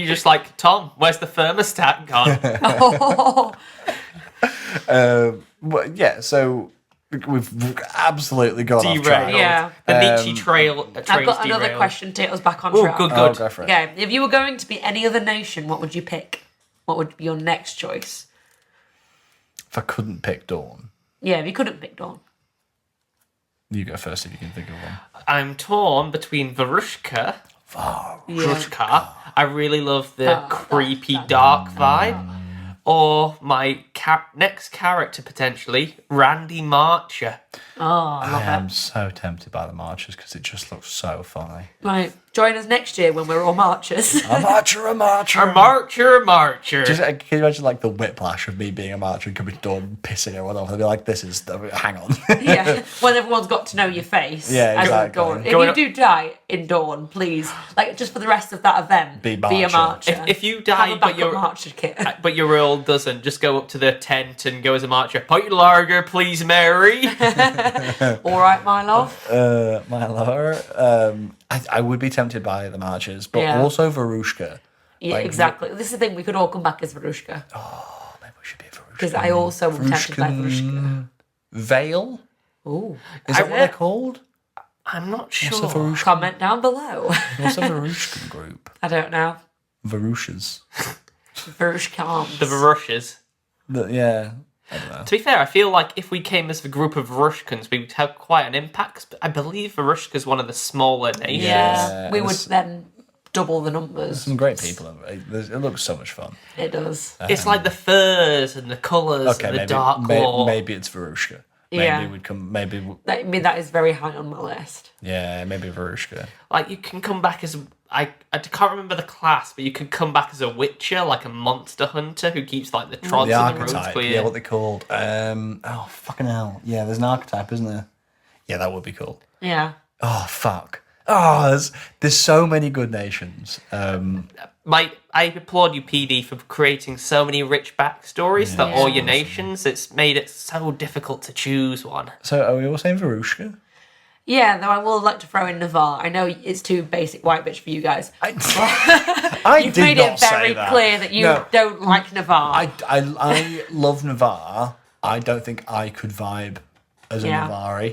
just like, Tom, where's the thermostat gone? But yeah, so we've absolutely gone off track. Derailed. Yeah. The Nietzsche trail. I've got another question to take us back on Oh, track. good, Oh, good. go for it. Okay, if you were going to be any other nation, what would you pick? What would be your next choice? If I couldn't pick Dawn, Yeah, if you couldn't pick Dawn. you go first if you can think of one. I'm torn between Varushka. Varushka. I really love the creepy, dark vibe. Or my next character, potentially, Randy Marcher. Oh, I love I am it. so tempted by the marchers because it just looks so funny. Right, join us next year when we're all marchers. A marcher, a marcher. A marcher, a marcher. Just, can you imagine like the whiplash of me being a marcher and coming to Dawn and pissing everyone off? I'd be like, this is, hang on. Yeah, when everyone's got to know your face. Yeah, as exactly. Dawn. If Going you up- do die in Dawn, please, like just for the rest of that event, Be a marcher. marcher. If you have die, a but backup you're marcher kit. but your role doesn't, just go up to the tent and go as a marcher. Put your lager, please, Mary. All right, my love. My lord. I would be tempted by the marchers, but Yeah. also Varushka. Yeah, Like, exactly. This is the thing. We could all come back as Varushka, Oh, maybe we should be Varushka. because I also am tempted by Varushka. Veil? Ooh, Is that what they're called? I'm not What's a sure. Varushka? Comment down below. What's a Varushkan group? I don't know. Varushas. Varushkans. The Varushes. Yeah. I don't know. To be fair, I feel like if we came as a group of Varushkans, we would have quite an impact. But I believe Varushka is one of the smaller nations. Yeah, we would there's- then double the numbers. Some great people. It looks so much fun. It does. It's like the furs and the colours Okay, and the maybe, dark lore. maybe it's Varushka. Maybe Yeah. we'd come. Maybe I mean, that is very high on my list. yeah. Maybe Varushka. Like, you can come back as... I can't remember the class, but you can come back as a witcher, like a monster hunter who keeps, like, the trods The and the roads archetype. clear. Yeah, what they called. Oh fucking hell. Yeah, there's an archetype, isn't there? Yeah, that would be cool. Yeah. Oh fuck. Oh, there's so many good nations. I applaud you, PD, for creating so many rich backstories for all your nations. It's made it so difficult to choose one. So are we all saying Varushka? Yeah, though I will like to throw in Navarre. I know it's too basic white bitch for you guys. I You've did made not it very say that. clear that you No. don't like Navarre. I love Navarre. I don't think I could vibe as a Navarre.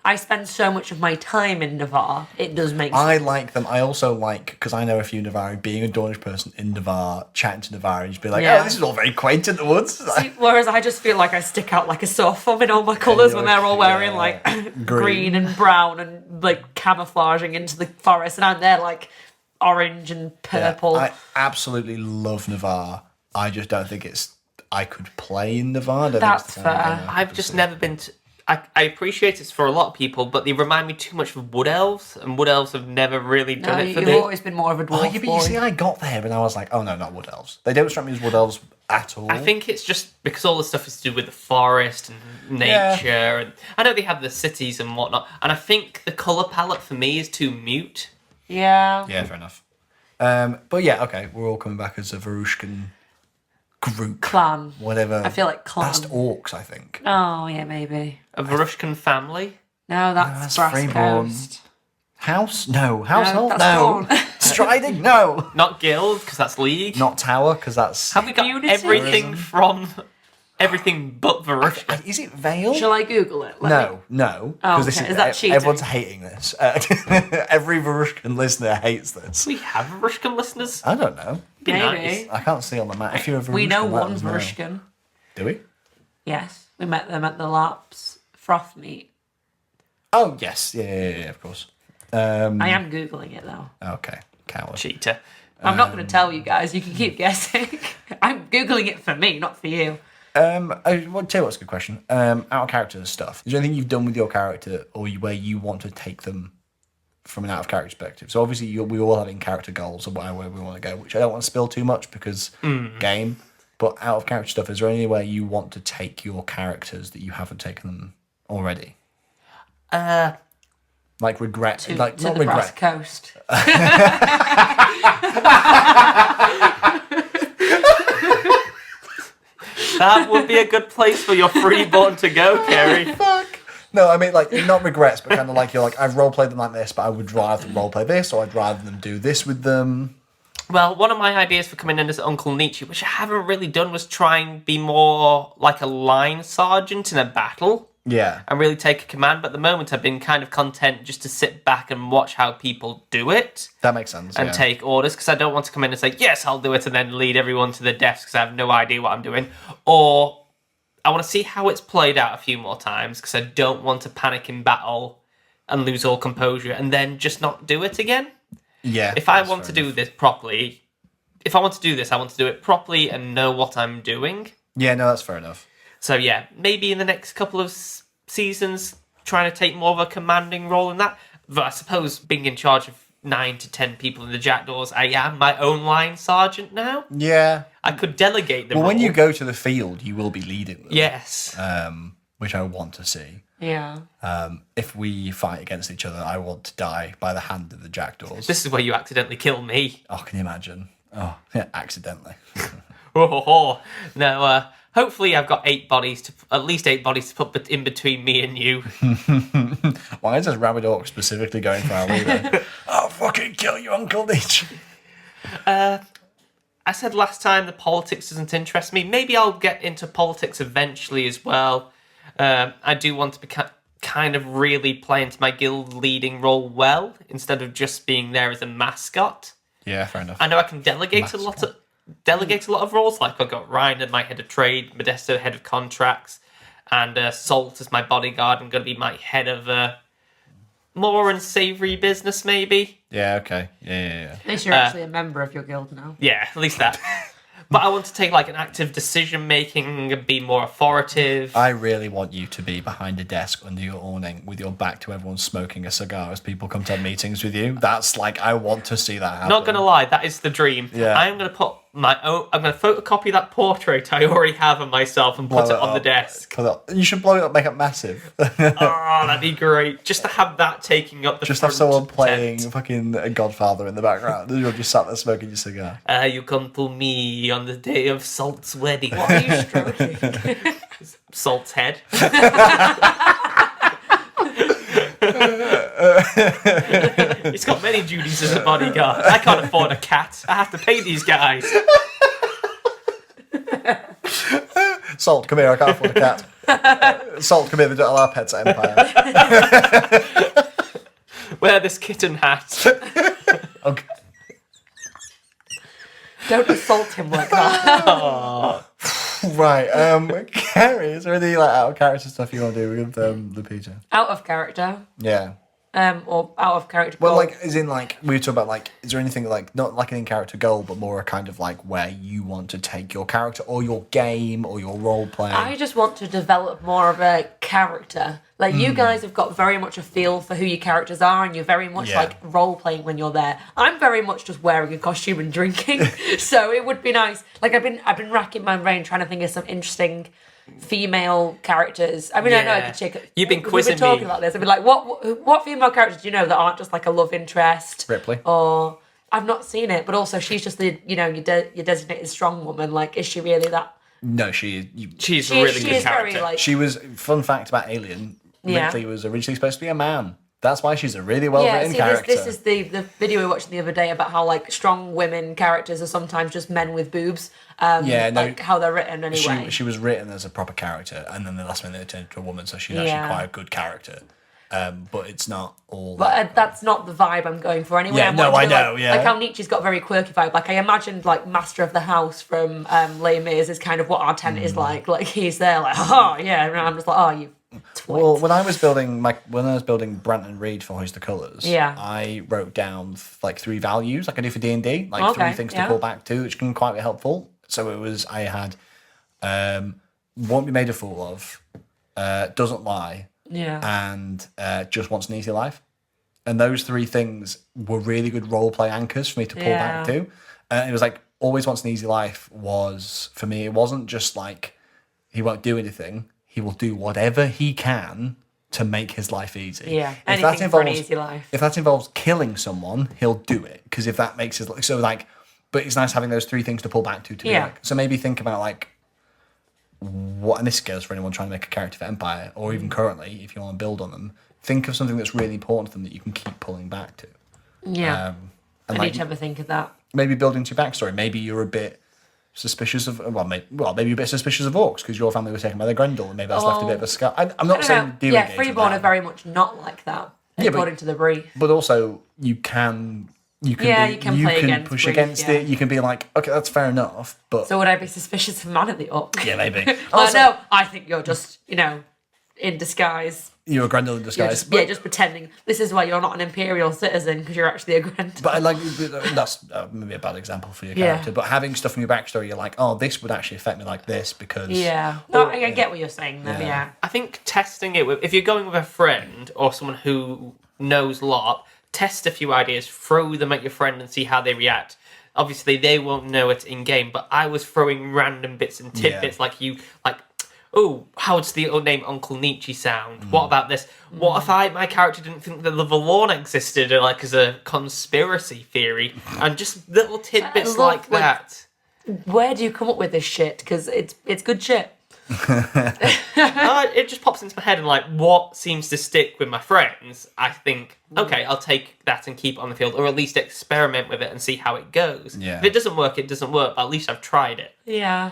I spend so much of my time in Navarre. It does make sense. I like them. I also like, because I know a few Navarre, being a Dornish person in Navarre, chatting to Navarre, and just be like, Yeah. oh, this is all very quaint in the woods. Whereas I just feel like I stick out like a sore thumb in all my colours when they're all wearing like green and brown and like camouflaging into the forest, and I'm there like orange and purple. I absolutely love Navarre. I just don't think I could play in Navarre. I don't think it's That's the kind of fair. thing I I've could just see. never been to... I appreciate it's for a lot of people, but they remind me too much of Wood Elves, and Wood Elves have never really done it for You've me. always been more of a dwarf Oh, yeah, but boy. you see, I got there and I was like, oh no, not Wood Elves. They don't strike me as Wood Elves at all. I think it's just because all the stuff is to do with the forest and nature, and I know they have the cities and whatnot, and I think the colour palette for me is too mute. Yeah. Yeah, fair enough. But yeah, okay, we're all coming back as a Varushkan group. Clan. Whatever. I feel like clan. That's orcs, I think. Oh, yeah, maybe. A Varushkan family. No, that's Brass Freeborn. Coast. House? No. Household? that's No. Dawn. Striding? No. Not guild, because that's league. Not tower, because that's... Have we got Unity? everything from... Everything but Varushka? Is it Vale? Shall I Google it? No. Oh, Because okay. Is that cheating? everyone's hating this. Every Varushkan listener hates this. We have Varushkan listeners. I don't know. Be Maybe. nice. I can't see on the map. If you're a Varushkan, We know let one us know. Varushkan. Do we? Yes. We met them at the LARP's froth meet. Oh, yes. Yeah, of course. I am Googling it, though. Okay. Coward. Cheater. I'm not going to tell you guys. You can keep guessing. I'm Googling it for me, not for you. I want to tell you what's a good question. Out of character stuff. Is there anything you've done with your character or where you want to take them from an out of character perspective? So obviously we all have in character goals of where we want to go, which I don't want to spill too much because game. But out of character stuff, is there anywhere you want to take your characters that you haven't taken them already? Like regret, To not the regret. Brass Coast. That would be a good place for your freeborn to go, Kerrie. No, I mean like not regrets, but kind of like you're like I've roleplayed them like this, but I would rather them roleplay this, or I'd rather them do this with them. Well, one of my ideas for coming in as Uncle Nietzsche, which I haven't really done, was try and be more like a line sergeant in a battle. Yeah. And really take a command, but at the moment I've been kind of content just to sit back and watch how people do it. That makes sense. And take orders, because I don't want to come in and say, yes, I'll do it, and then lead everyone to the desk because I have no idea what I'm doing. Or I want to see how it's played out a few more times, because I don't want to panic in battle and lose all composure and then just not do it again. Yeah. If I want to do this properly, I want to do it properly and know what I'm doing. Yeah, no, that's fair enough. So yeah, maybe in the next couple of seasons, trying to take more of a commanding role in that. But I suppose being in charge of 9 to 10 people in the Jackdaws, I am my own line sergeant now. Yeah. I could delegate the Well, role. when you go to the field, you will be leading them. Yes. Which I want to see. Yeah. If we fight against each other, I want to die by the hand of the Jackdaws. This is where you accidentally kill me. Oh, can you imagine? Oh, yeah, accidentally. Oh, no, hopefully I've got at least 8 bodies to put in between me and you. Why is this Rabid Orc specifically going for our leader? I'll fucking kill you, Uncle Nietzsche. I said last time the politics doesn't interest me. Maybe I'll get into politics eventually as well. I do want to be kind of really play into my guild leading role well, instead of just being there as a mascot. Yeah, fair enough. I know I can delegate a lot of roles. Like I've got Ryan as my head of trade, Modesto head of contracts, and Salt as my bodyguard. I'm going to be my head of more unsavoury business, maybe. Yeah, okay. Yeah. At least you're actually a member of your guild now. Yeah, at least that. But I want to take like an active decision making and be more authoritative. I really want you to be behind a desk under your awning with your back to everyone smoking a cigar as people come to have meetings with you. That's like, I want to see that happen. Not going to lie, that is the dream. Yeah. I'm going to put I'm going to photocopy that portrait I already have of myself and put it on the desk. You should blow it up, make it massive. Oh, that'd be great. Just to have that taking up the Just front have someone playing tent. fucking a Godfather in the background. You're just sat there smoking your cigar. You come to me on the day of Salt's wedding. What are you stroking? Salt's head. He's got many duties as a bodyguard. I can't afford a cat. I have to pay these guys. Salt, come here, I can't afford a cat. Salt, come here, they don't allow pets at Empire. Wear this kitten hat. Okay. Don't assault him like that. Right, Kerrie, is there any like out of character stuff you want to do with the Peter? Out of character. Yeah. Or out of character. Well, goal. like, as in, like, we were talking about, like, is there anything, like, not like an in-character goal, but more a kind of, like, where you want to take your character or your game or your role-play? I just want to develop more of a character. Like, you guys have got very much a feel for who your characters are, and you're very much, Yeah. like, role-playing when you're there. I'm very much just wearing a costume and drinking, so it would be nice. Like, I've been racking my brain trying to think of some interesting female characters. I mean, I know I Yeah. could check. You've been We've quizzing been talking me. about this. I've been like, what female characters do you know that aren't just like a love interest? Ripley. Or I've not seen it, but also she's just the your designated strong woman. Like, is she really that? No, she is. She's a She, really she good is character. very like. She was, fun fact about Alien, Yeah. Ripley was originally supposed to be a man. That's why she's a really well-written see, character. this is the video we were watching the other day about how like strong women characters are sometimes just men with boobs. Like how they're written anyway. She was written as a proper character, and then the last minute they turned into a woman, so she's Yeah. actually quite a good character. But it's not all. But that's not the vibe I'm going for anyway. Yeah, I'm no, wanting to I do, know, like, yeah. Like how Nietzsche's got a very quirky vibe. Like I imagined like Master of the House from Les Mis is kind of what our tent is like. Like he's there like, oh yeah, and I'm just like, oh, Well, when I was building Brant and Reed for Hoist the Colours, Yeah. I wrote down like 3 values like I do for D&D, like 3 Okay, things to yeah. call back to, which can quite be helpful. So I had won't be made a fool of, doesn't lie, Yeah. and just wants an easy life. And those 3 things were really good role play anchors for me to pull back to. It was like always wants an easy life was for me. It wasn't just like he won't do anything. He will do whatever he can to make his life easy. Yeah. If Anything for an easy life. If that involves killing someone, he'll do it because if that makes his life so like. But it's nice having those 3 things to pull back to be like. So maybe think about like what, and this goes for anyone trying to make a character for Empire or even currently if you want to build on them. Think of something that's really important to them that you can keep pulling back to. Yeah. And I like, need to have a think of that. maybe build into your backstory. Maybe you're a bit suspicious of maybe you're a bit suspicious of orcs because your family was taken by the Grendel, and maybe that's left a bit of a scar. I'm not saying do engage with Freeborn that. are very much not like that according to the brief. But also you can you can push brief, against it. You can be like, okay, that's fair enough. But So would I be suspicious of Man of the Orc? yeah, maybe. No, I think you're just in disguise. You're a Grendel in disguise. Just pretending. This is why you're not an Imperial citizen because you're actually a Grendel. But I like that's maybe a bad example for your character. But having stuff in your backstory, you're like, oh, this would actually affect me like this because I get what you're saying. Then I think testing it if you're going with a friend or someone who knows LARP, test a few ideas, throw them at your friend, and see how they react. Obviously, they won't know it in game, but I was throwing random bits and tidbits like. Oh, how does the name Uncle Nietzsche sound? What about this? What if my character didn't think that the Valorn existed, like as a conspiracy theory, and just little tidbits like that. Where do you come up with this shit? Because it's good shit. It just pops into my head, and like what seems to stick with my friends, I think, okay, I'll take that and keep it on the field, or at least experiment with it and see how it goes. Yeah. If it doesn't work, it doesn't work. But at least I've tried it. Yeah.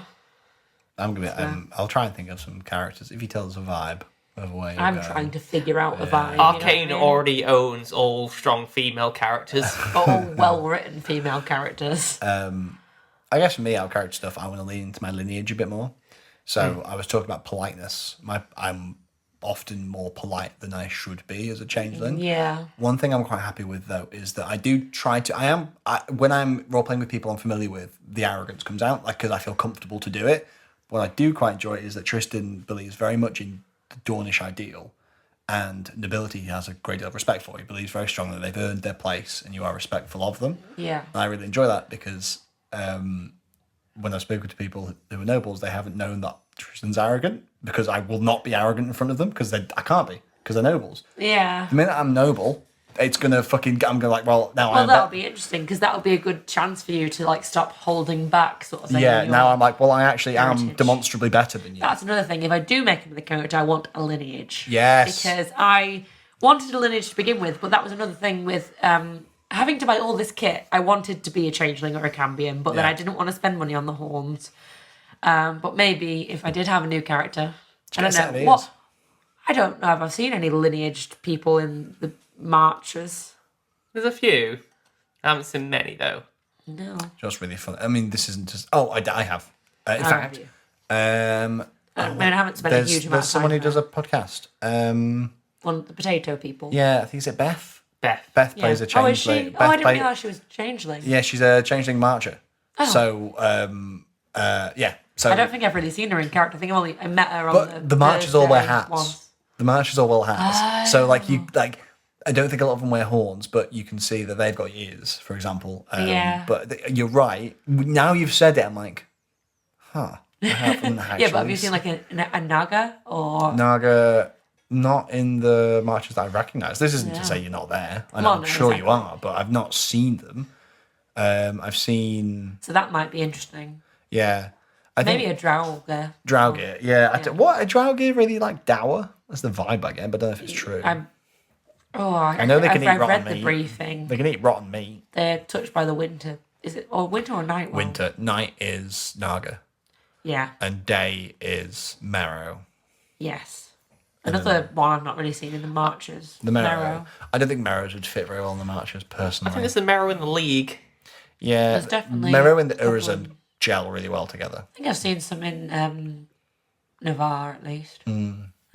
I'll try and think of some characters. If you tell us a vibe of a way, I'm trying to figure out a vibe. Arcane already owns all strong female characters. All well-written female characters. I guess for me, our character stuff, I want to lean into my lineage a bit more. So I was talking about politeness. I'm often more polite than I should be as a changeling. Yeah. One thing I'm quite happy with though is that I do try to. When I'm role playing with people I'm familiar with, the arrogance comes out, like because I feel comfortable to do it. What I do quite enjoy is that Tristan believes very much in the Dornish ideal, and nobility he has a great deal of respect for. He believes very strongly they've earned their place, and you are respectful of them. Yeah. And I really enjoy that because when I've spoken to people who are nobles, they haven't known that Tristan's arrogant because I will not be arrogant in front of them because I can't be because they're nobles. Yeah. The minute I'm noble, it's gonna I'm gonna like, well, now Well, that'll be interesting because that'll be a good chance for you to like stop holding back, sort of thing. Yeah. Now I'm like, well, I actually am heritage. demonstrably better than you. That's another thing. If I do make another character, I want a lineage. Yes. Because I wanted a lineage to begin with, but that was another thing with having to buy all this kit. I wanted to be a changeling or a Cambion, but then I didn't want to spend money on the horns. But maybe if I did have a new character, I don't know what. I don't know if I've seen any lineaged people in the marches. There's a few. I haven't seen many though. No. Just really fun. I mean, this isn't just. Oh, I have. In fact, I mean, I haven't spent a huge amount of time. There's someone who does a podcast. One of the potato people. Yeah, I think it's Beth. Beth plays a Oh, is changeling. she? Oh, I didn't realise she was changeling. Yeah, she's a changeling marcher. Oh. So, yeah. So I don't think I've really seen her in character. I think I met her on but the marchers all wear hats. Once. The marchers all wear hats. So like I don't think a lot of them wear horns, but you can see that they've got ears, for example. But you're right. Now you've said it, I'm like, huh. I haven't actually. Yeah, but have you seen like a Naga or Naga? Not in the marches that I recognise. This isn't to say you're not there. I'm sure you are, but I've not seen them. I've seen. So that might be interesting. Yeah. Maybe a Draugr. Draugr, yeah. What, a Draugr really like dour? That's the vibe I get, but I don't know if it's true. I know they can eat rotten read meat. the briefing. They can eat rotten meat. They're touched by the winter. Is it winter or night? Winter. Night is Naga. Yeah. And day is Marrow. Yes. Another one I've not really seen in the marches. The Marrow. I don't think Marrows would fit very well in the marches, personally. I think it's the Marrow in the League. Yeah. There's definitely Marrow and the Urizen gel really well together. I think I've seen some in Navarre, at least.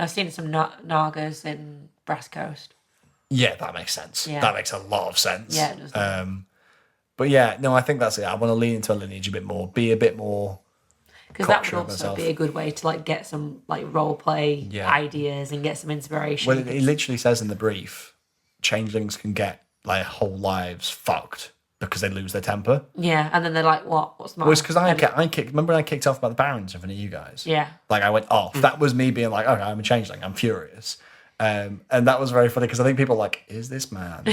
I've seen some Nagas in Brass Coast. Yeah, that makes sense. Yeah. That makes a lot of sense. Yeah, it does. But yeah, no, I think that's it. I want to lean into a lineage a bit more, be a bit more. Because that would cocksure of also myself. be a good way to like get some like role play ideas and get some inspiration. Well, it literally says in the brief, changelings can get like whole lives fucked because they lose their temper. Yeah, and then they're like, "What? What's the matter?" Well, it's because I kicked. Remember when I kicked off about the barons in front of you guys? Yeah. Like I went off. That was me being like, "Okay, I'm a changeling. I'm furious," and that was very funny because I think people were like, "Is this man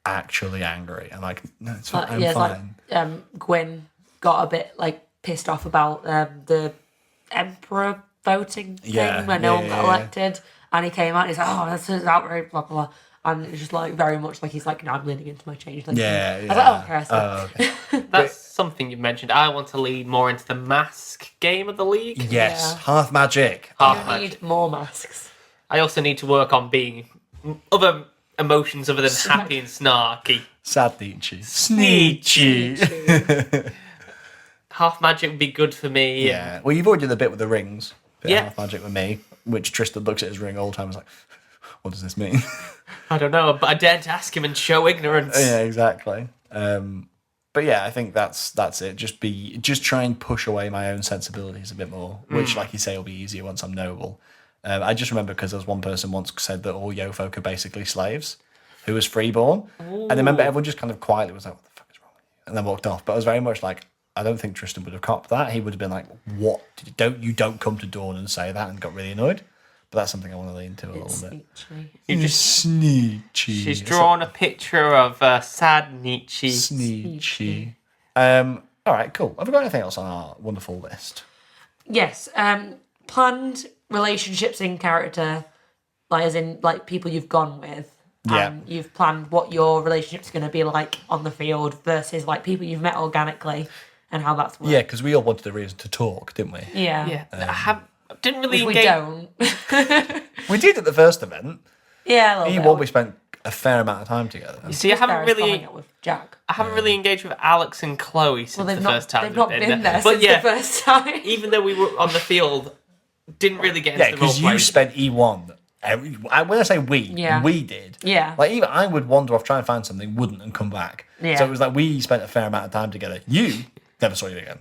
actually angry?" And like, no, it's fine. I'm it's fine. like Gwyn got a bit like pissed off about the emperor voting thing where no one got elected, and he came out and he's like, "Oh, this is outrage," blah blah blah. And it's just like very much like he's like, "No, I'm leaning into my changeling." Yeah, I was like, "Oh, okay, I see." okay. That's something you've mentioned. I want to lean more into the mask game of the league. Yes, Yeah. Hearth Magic. Half You magic. need more masks. I also need to work on being other emotions other than happy and snarky. Sad Nietzsche. Sneechy. Half magic would be good for me. Yeah. Well, you've already done the bit with the rings. Bit Yeah. of Hearth Magic with me, which Tristan looks at his ring all the time and is like, what does this mean? I don't know, but I dared to ask him and show ignorance. Yeah, exactly. But yeah, I think that's it. Just try and push away my own sensibilities a bit more, which, like you say, will be easier once I'm noble. I just remember because there was one person once said that all yo folk are basically slaves, who was freeborn, and I remember everyone just kind of quietly was like, "What the fuck is wrong with you?" and then walked off. But I was very much like, I don't think Tristan would have copped that. He would have been like, "What? You don't come to Dawn and say that," and got really annoyed. But that's something I want to lean to a It's little bit. Nietzsche. You just Sneechy. she's drawn a picture of sad Nietzsche. Sneechy. All right, cool. Have we got anything else on our wonderful list? Yes. Planned relationships in character, like as in like people you've gone with. Yeah. And you've planned what your relationship's going to be like on the field versus like people you've met organically and how that's worked. Yeah, because we all wanted a reason to talk, didn't we? Yeah. Yeah, didn't really If we engage. don't. We did at the first event. Yeah, a little E1, bit. we spent a fair amount of time together. See, I haven't really, Out with Jack. I haven't really engaged with Alex and Chloe since Well, the first time they've not been there But since yeah, the first time. even though we were on the field, didn't really get Yeah, into the role because play. you spent E1. When I say we, Yeah. we did. Yeah. Like, even I would wander off, try and find something, wouldn't, and come back. Yeah. So it was like we spent a fair amount of time together. You never saw you again.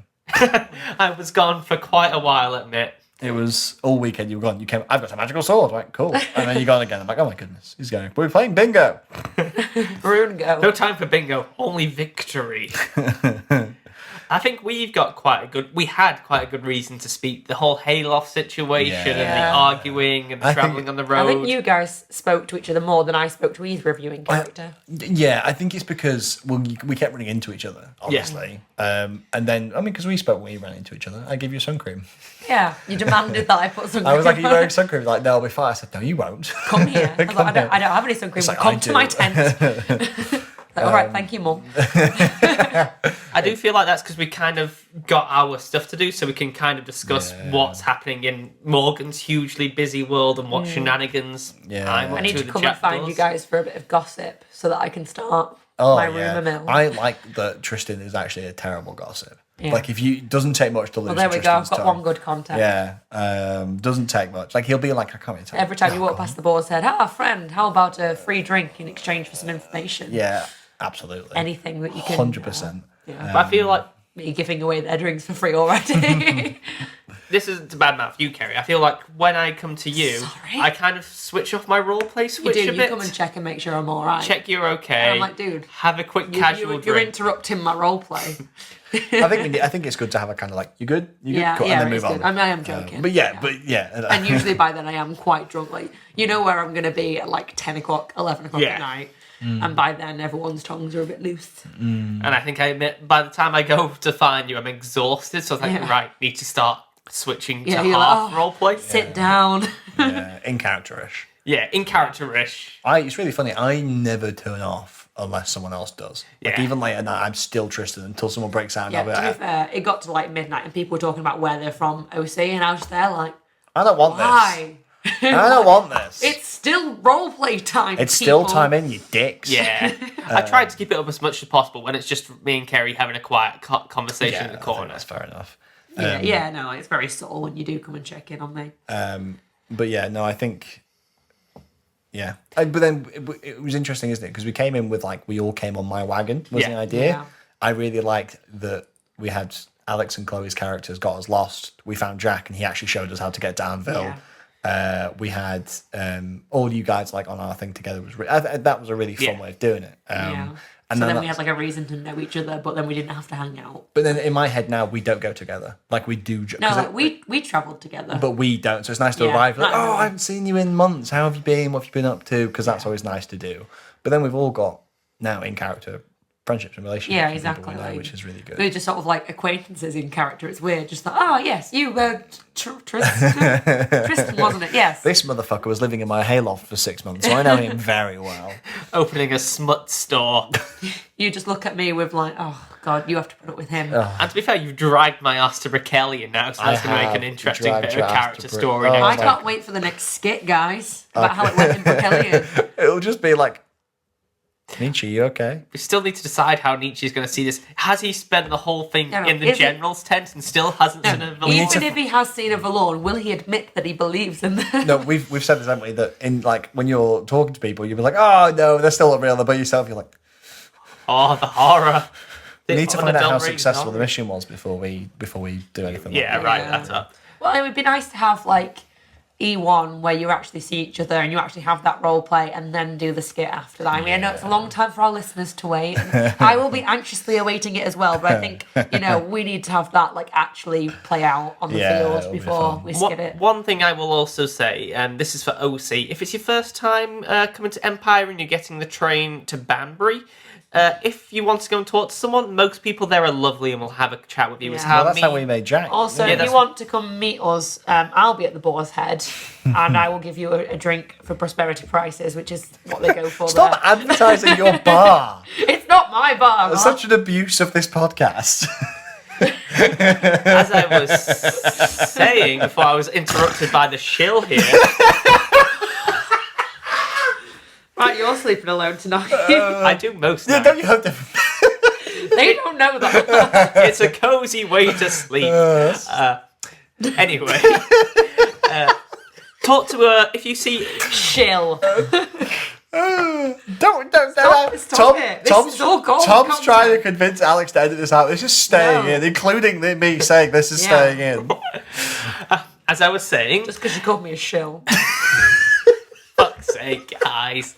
I was gone for quite a while, admit. It was all weekend you were gone. You came, "I've got a magical sword." Right, cool. And then you're gone again. I'm like, oh my goodness, he's going. We're playing bingo. Rune go. No time for bingo, only victory. I think we had quite a good reason to speak. The whole hayloft situation and the Yeah. arguing and the I think- travelling on the road. I think you guys spoke to each other more than I spoke to either of you in character. Yeah, I think it's because we kept running into each other, obviously. And then, I mean, because we spoke when we ran into each other. I gave you sun cream. Yeah, you demanded that I put some. I was like, "Are cream you on. wearing sun cream?" Like, "No, I'll be fine." I said, "No, you won't." Come here. I was like, Come I don't have any sun cream. It's like, Come "I to do." my tent. Like, all right, thank you, Mum. I do feel like that's because we kind of got our stuff to do, so we can kind of discuss Yeah. what's happening in Morgan's hugely busy world and what shenanigans Yeah. I'm up I need to to in the come and chat find doors. you guys for a bit of gossip so that I can start Oh, my yeah. rumour mill. I like that Tristan is actually a terrible gossip. Yeah. Like, it doesn't take much to lose Well, there we go. Tristan's I've got tongue. one good contact. Yeah, doesn't take much. Like, he'll be like, "I can't really tell Every time you Oh, walk go on. past the board's head, friend, how about a free drink in exchange for some information? Yeah, absolutely. Anything that you can. 100%. Yeah. But I feel like Me giving away their drinks for free already. this isn't a bad mouth you, Kerrie. I feel like when I come to you, Sorry. I kind of switch off my roleplay you switch do. a You bit. come and check and make sure I'm all right. Check you're okay. And I'm like, dude, have a quick casual You're drink. interrupting my role play. I think it's good to have a kind of like, "You good? You good?" Yeah, Cool, yeah, and then it's move good. on. I am joking. But yeah. And usually by then I am quite drunk. Like, you know where I'm going to be at like 10 o'clock, 11 o'clock Yeah. at night. And by then everyone's tongues are a bit loose. And I think I admit, by the time I go to find you, I'm exhausted. So I think, Yeah. right, need to start switching Yeah, to you're half like, roleplay. Sit down. Yeah, in character-ish. Yeah, in character-ish. It's really funny. I never turn off unless someone else does. Like, Yeah. even late at night, I'm still Tristan until someone breaks out. And Yeah, I'll be to be like, fair, it got to like midnight and people were talking about where they're from OC and I was just there like, "I don't want why? this. I don't want this. It's still roleplay time. It's still people." time in, you dicks." Yeah. I tried to keep it up as much as possible when it's just me and Kerrie having a quiet conversation in the I think corner. that's fair enough. Yeah, no, it's very subtle when you do come and check in on me. But yeah, no, I think. Yeah, but then it was interesting, isn't it? Because we came in with we all came on my wagon was the idea. Yeah. I really liked that we had Alex and Chloe's characters got us lost. We found Jack, and he actually showed us how to get Danville. Yeah. We had all you guys on our thing together. That was a really fun way of doing it. And so then we had a reason to know each other, but then we didn't have to hang out. But then in my head now, we don't go together. We do. No, we travelled together. But we don't. So it's nice to arrive. I haven't seen you in months. How have you been? What have you been up to? Because that's always nice to do. But then we've all got now in character friendships and relationships. Yeah, with exactly. people we know, which is really good. We're just sort of acquaintances in character. It's weird. Just yes, you were Tristan, wasn't it? Yes. This motherfucker was living in my hayloft for 6 months, so I know him very well. Opening a smut store. You just look at me with oh God, you have to put up with him. And to be fair, you've dragged my ass to Raquelian now, so that's going to make an interesting bit of a character story. I can't wait for the next skit, guys, about how it went in Raquelian. It'll just be Nietzsche, you okay? We still need to decide how Nietzsche's going to see this. Has he spent the whole thing in the general's tent and still hasn't seen a Valorn? Even if he has seen a Valorn, will he admit that he believes in them? No, we've said this, haven't we? That in when you're talking to people, you'll be oh no, they're still not real. They're by yourself. You're oh, the horror. We need to find out how successful the mission was before we do anything. That's up. Well, it would be nice to have E1 where you actually see each other and you actually have that role play and then do the skit after that. I mean, I know it's a long time for our listeners to wait. And I will be anxiously awaiting it as well, but I think, we need to have that actually play out on the field before we skit it. One thing I will also say, and this is for OC, if it's your first time coming to Empire and you're getting the train to Banbury, if you want to go and talk to someone, most people there are lovely and will have a chat with you. Yeah. That's how we made Jack. Also, if you want to come meet us, I'll be at the Boar's Head and I will give you a drink for prosperity prices, which is what they go for. Stop advertising your bar. It's not my bar. It's such an abuse of this podcast. As I was saying before I was interrupted by the shill here. Right, you're sleeping alone tonight. I do most nights. Don't you have to... They don't know that. It's a cozy way to sleep. Anyway, talk to her if you see shill. Don't. Stop it. This is all gold Tom's content. trying to convince Alex to edit this out. This is staying in, including me saying this is staying in. As I was saying, just because you called me a shill. Fuck's sake, guys.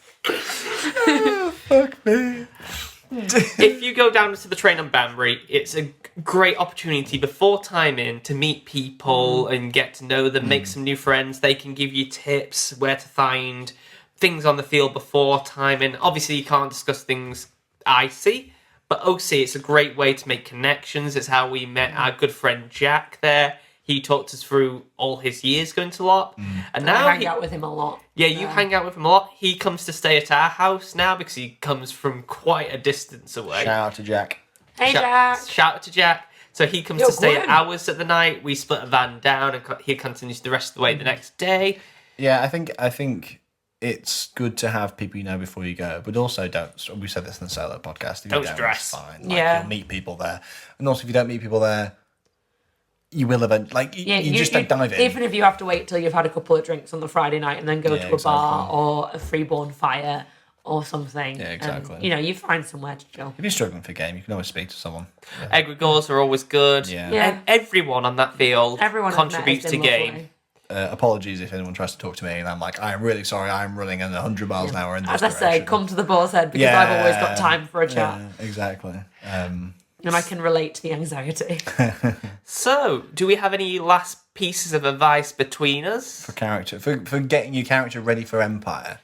Fuck me. If you go down to the train on Banbury, it's a great opportunity before time in to meet people and get to know them, make some new friends. They can give you tips where to find things on the field before time in. Obviously, you can't discuss things I see, but OC, it's a great way to make connections. It's how we met our good friend Jack there. He talked us through all his years going to LARP. And now I hang out with him a lot. Yeah, you hang out with him a lot. He comes to stay at our house now because he comes from quite a distance away. Shout out to Jack. Hey, Jack. Shout out to Jack. So he comes to stay at ours at the night. We split a van down and he continues the rest of the way the next day. Yeah, I think it's good to have people you know before you go, but also don't. We said this in the solo podcast. If don't you don't stress. It's fine. You'll meet people there, and also if you don't meet people there, you will eventually. You just don't dive in. Even if you have to wait till you've had a couple of drinks on the Friday night and then go to a bar or a freeborn fire or something. Yeah, exactly. And, you find somewhere to chill. If you're struggling for a game, you can always speak to someone. Egregores are always good. Yeah. And everyone on that field contributes to game. Apologies if anyone tries to talk to me and I'm I'm really sorry, I'm running at 100 miles an hour in this direction. As I say, come to the Boar's Head because I've always got time for a chat. Yeah, exactly. And I can relate to the anxiety. So, do we have any last pieces of advice between us? For getting your character ready for Empire.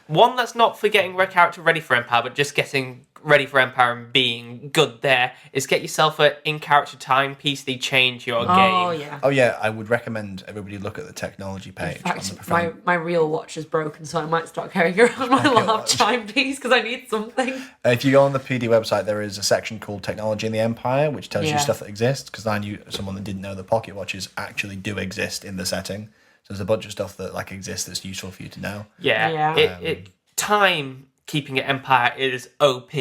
One that's not for getting character ready for Empire, but just getting ready for Empire and being good there, is get yourself an in-character timepiece. They change your game. Oh yeah, I would recommend everybody look at the technology page. In fact, my real watch is broken, so I might start carrying around my LARP timepiece because I need something. If you go on the PD website, there is a section called Technology in the Empire, which tells you stuff that exists, because I knew someone that didn't know the pocket watches actually do exist in the setting. So there's a bunch of stuff that exists that's useful for you to know. Yeah. Time keeping at Empire is OP.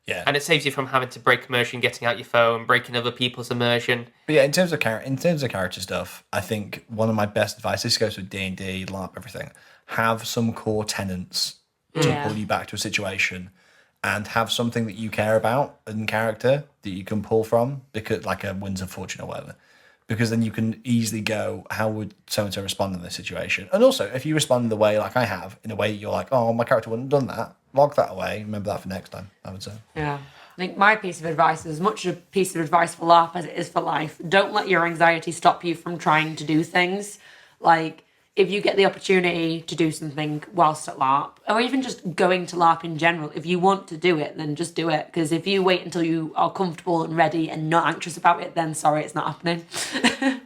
Yeah. And it saves you from having to break immersion, getting out your phone, breaking other people's immersion. But yeah, in terms of character stuff, I think one of my best advice, this goes with D&D, LARP, everything, have some core tenets to Yeah. pull you back to a situation, and have something that you care about in character that you can pull from, because like a Winds of Fortune or whatever. Because then you can easily go, how would so-and-so respond in this situation? And also, if you respond in the way like I have, in a way you're like, oh, my character wouldn't have done that, log that away, remember that for next time, I would say. Yeah. I think my piece of advice is as much a piece of advice for LARP as it is for life. Don't let your anxiety stop you from trying to do things. Like, if you get the opportunity to do something whilst at LARP, or even just going to LARP in general, if you want to do it, then just do it. Because if you wait until you are comfortable and ready and not anxious about it, then sorry, it's not happening.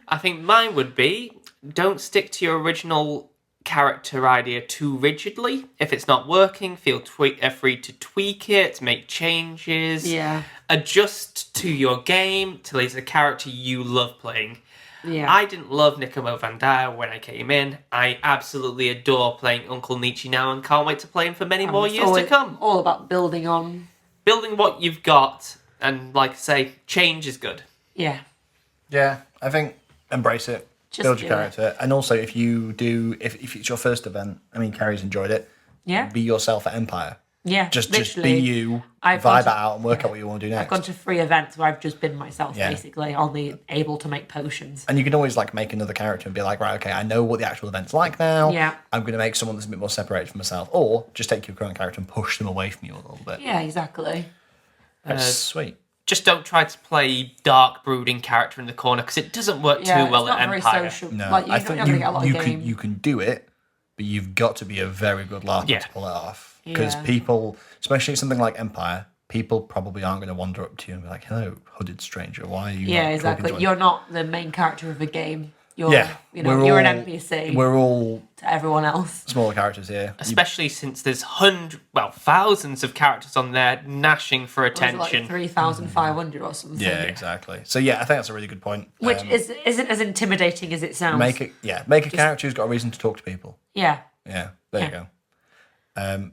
I think mine would be, don't stick to your original character idea too rigidly. If it's not working, feel free to tweak it, make changes, adjust to your game till it's a character you love playing. Yeah. I didn't love Nicomo Van Dyer when I came in. I absolutely adore playing Uncle Nietzsche now and can't wait to play him for many more years to come. All about building on. Building what you've got, and like I say, change is good. Yeah. Yeah, I think embrace it, Just build your do character. And also, if it's your first event, I mean, Kerrie's enjoyed it, Yeah. be yourself at Empire. Yeah. Just literally. be you, I've vibe gone it to- out and work out what you want to do next. I've gone to 3 events where I've just been myself, Yeah. basically, only able to make potions. And you can always like make another character and be like, right, okay, I know what the actual event's like now. Yeah. I'm going to make someone that's a bit more separated from myself, or just take your current character and push them away from you a little bit. Yeah, exactly. That's sweet. Just don't try to play dark, brooding character in the corner because it doesn't work Yeah, too well it's not at very Empire. social. No, Like, I you're think not going to get a lot of game. you can do it, but you've got to be a very good LARPer Yeah. to pull it off. Because Yeah. people, especially something like Empire, people probably aren't going to wander up to you and be like, "Hello, hooded stranger, why are you?" Yeah, not exactly. talking to You're not the main character of the game. You're, we're you're an all- NPC We're all to everyone else. smaller characters here. Especially since there's thousands of characters on there gnashing for Was it attention. like 3,500 or something. Yeah, exactly. So yeah, I think that's a really good point. Which isn't as intimidating as it sounds. make a character who's got a reason to talk to people. Yeah. Yeah, there you go.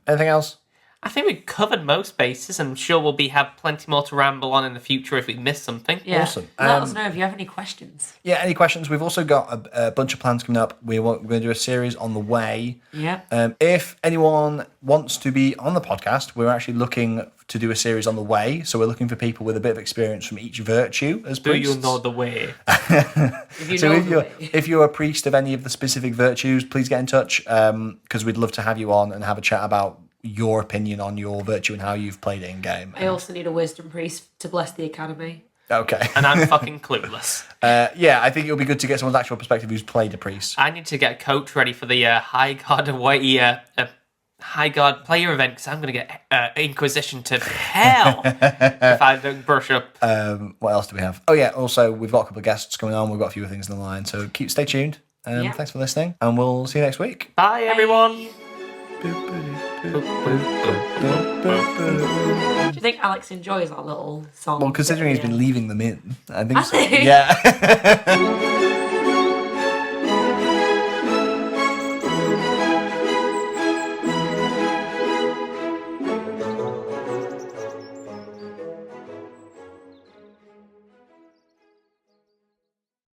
Anything else? I think we've covered most bases. I'm sure we'll have plenty more to ramble on in the future if we miss something. Yeah. Awesome. Let us know if you have any questions. Yeah, any questions? We've also got a bunch of plans coming up. We're going to do a series on the way. Yeah. If anyone wants to be on the podcast, we're actually looking to do a series on the way. So we're looking for people with a bit of experience from each virtue as Do priests. you know the way? If you So know if the you're, way. if you're a priest of any of the specific virtues, please get in touch because we'd love to have you on and have a chat about your opinion on your virtue and how you've played it in game. I also need a wisdom priest to bless the academy. Okay. And I'm fucking clueless. Yeah, I think it'll be good to get someone's actual perspective who's played a priest. I need to get a coach ready for the High God away, High God player event because I'm going to get Inquisition to hell if I don't brush up. What else do we have? Oh yeah, also we've got a couple of guests coming on. We've got a few things in the line, so stay tuned. Yeah. Thanks for listening, and we'll see you next week. Bye, everyone. Do you think Alex enjoys our little song? Well, considering he's been leaving them in, I think Has so. he? Yeah.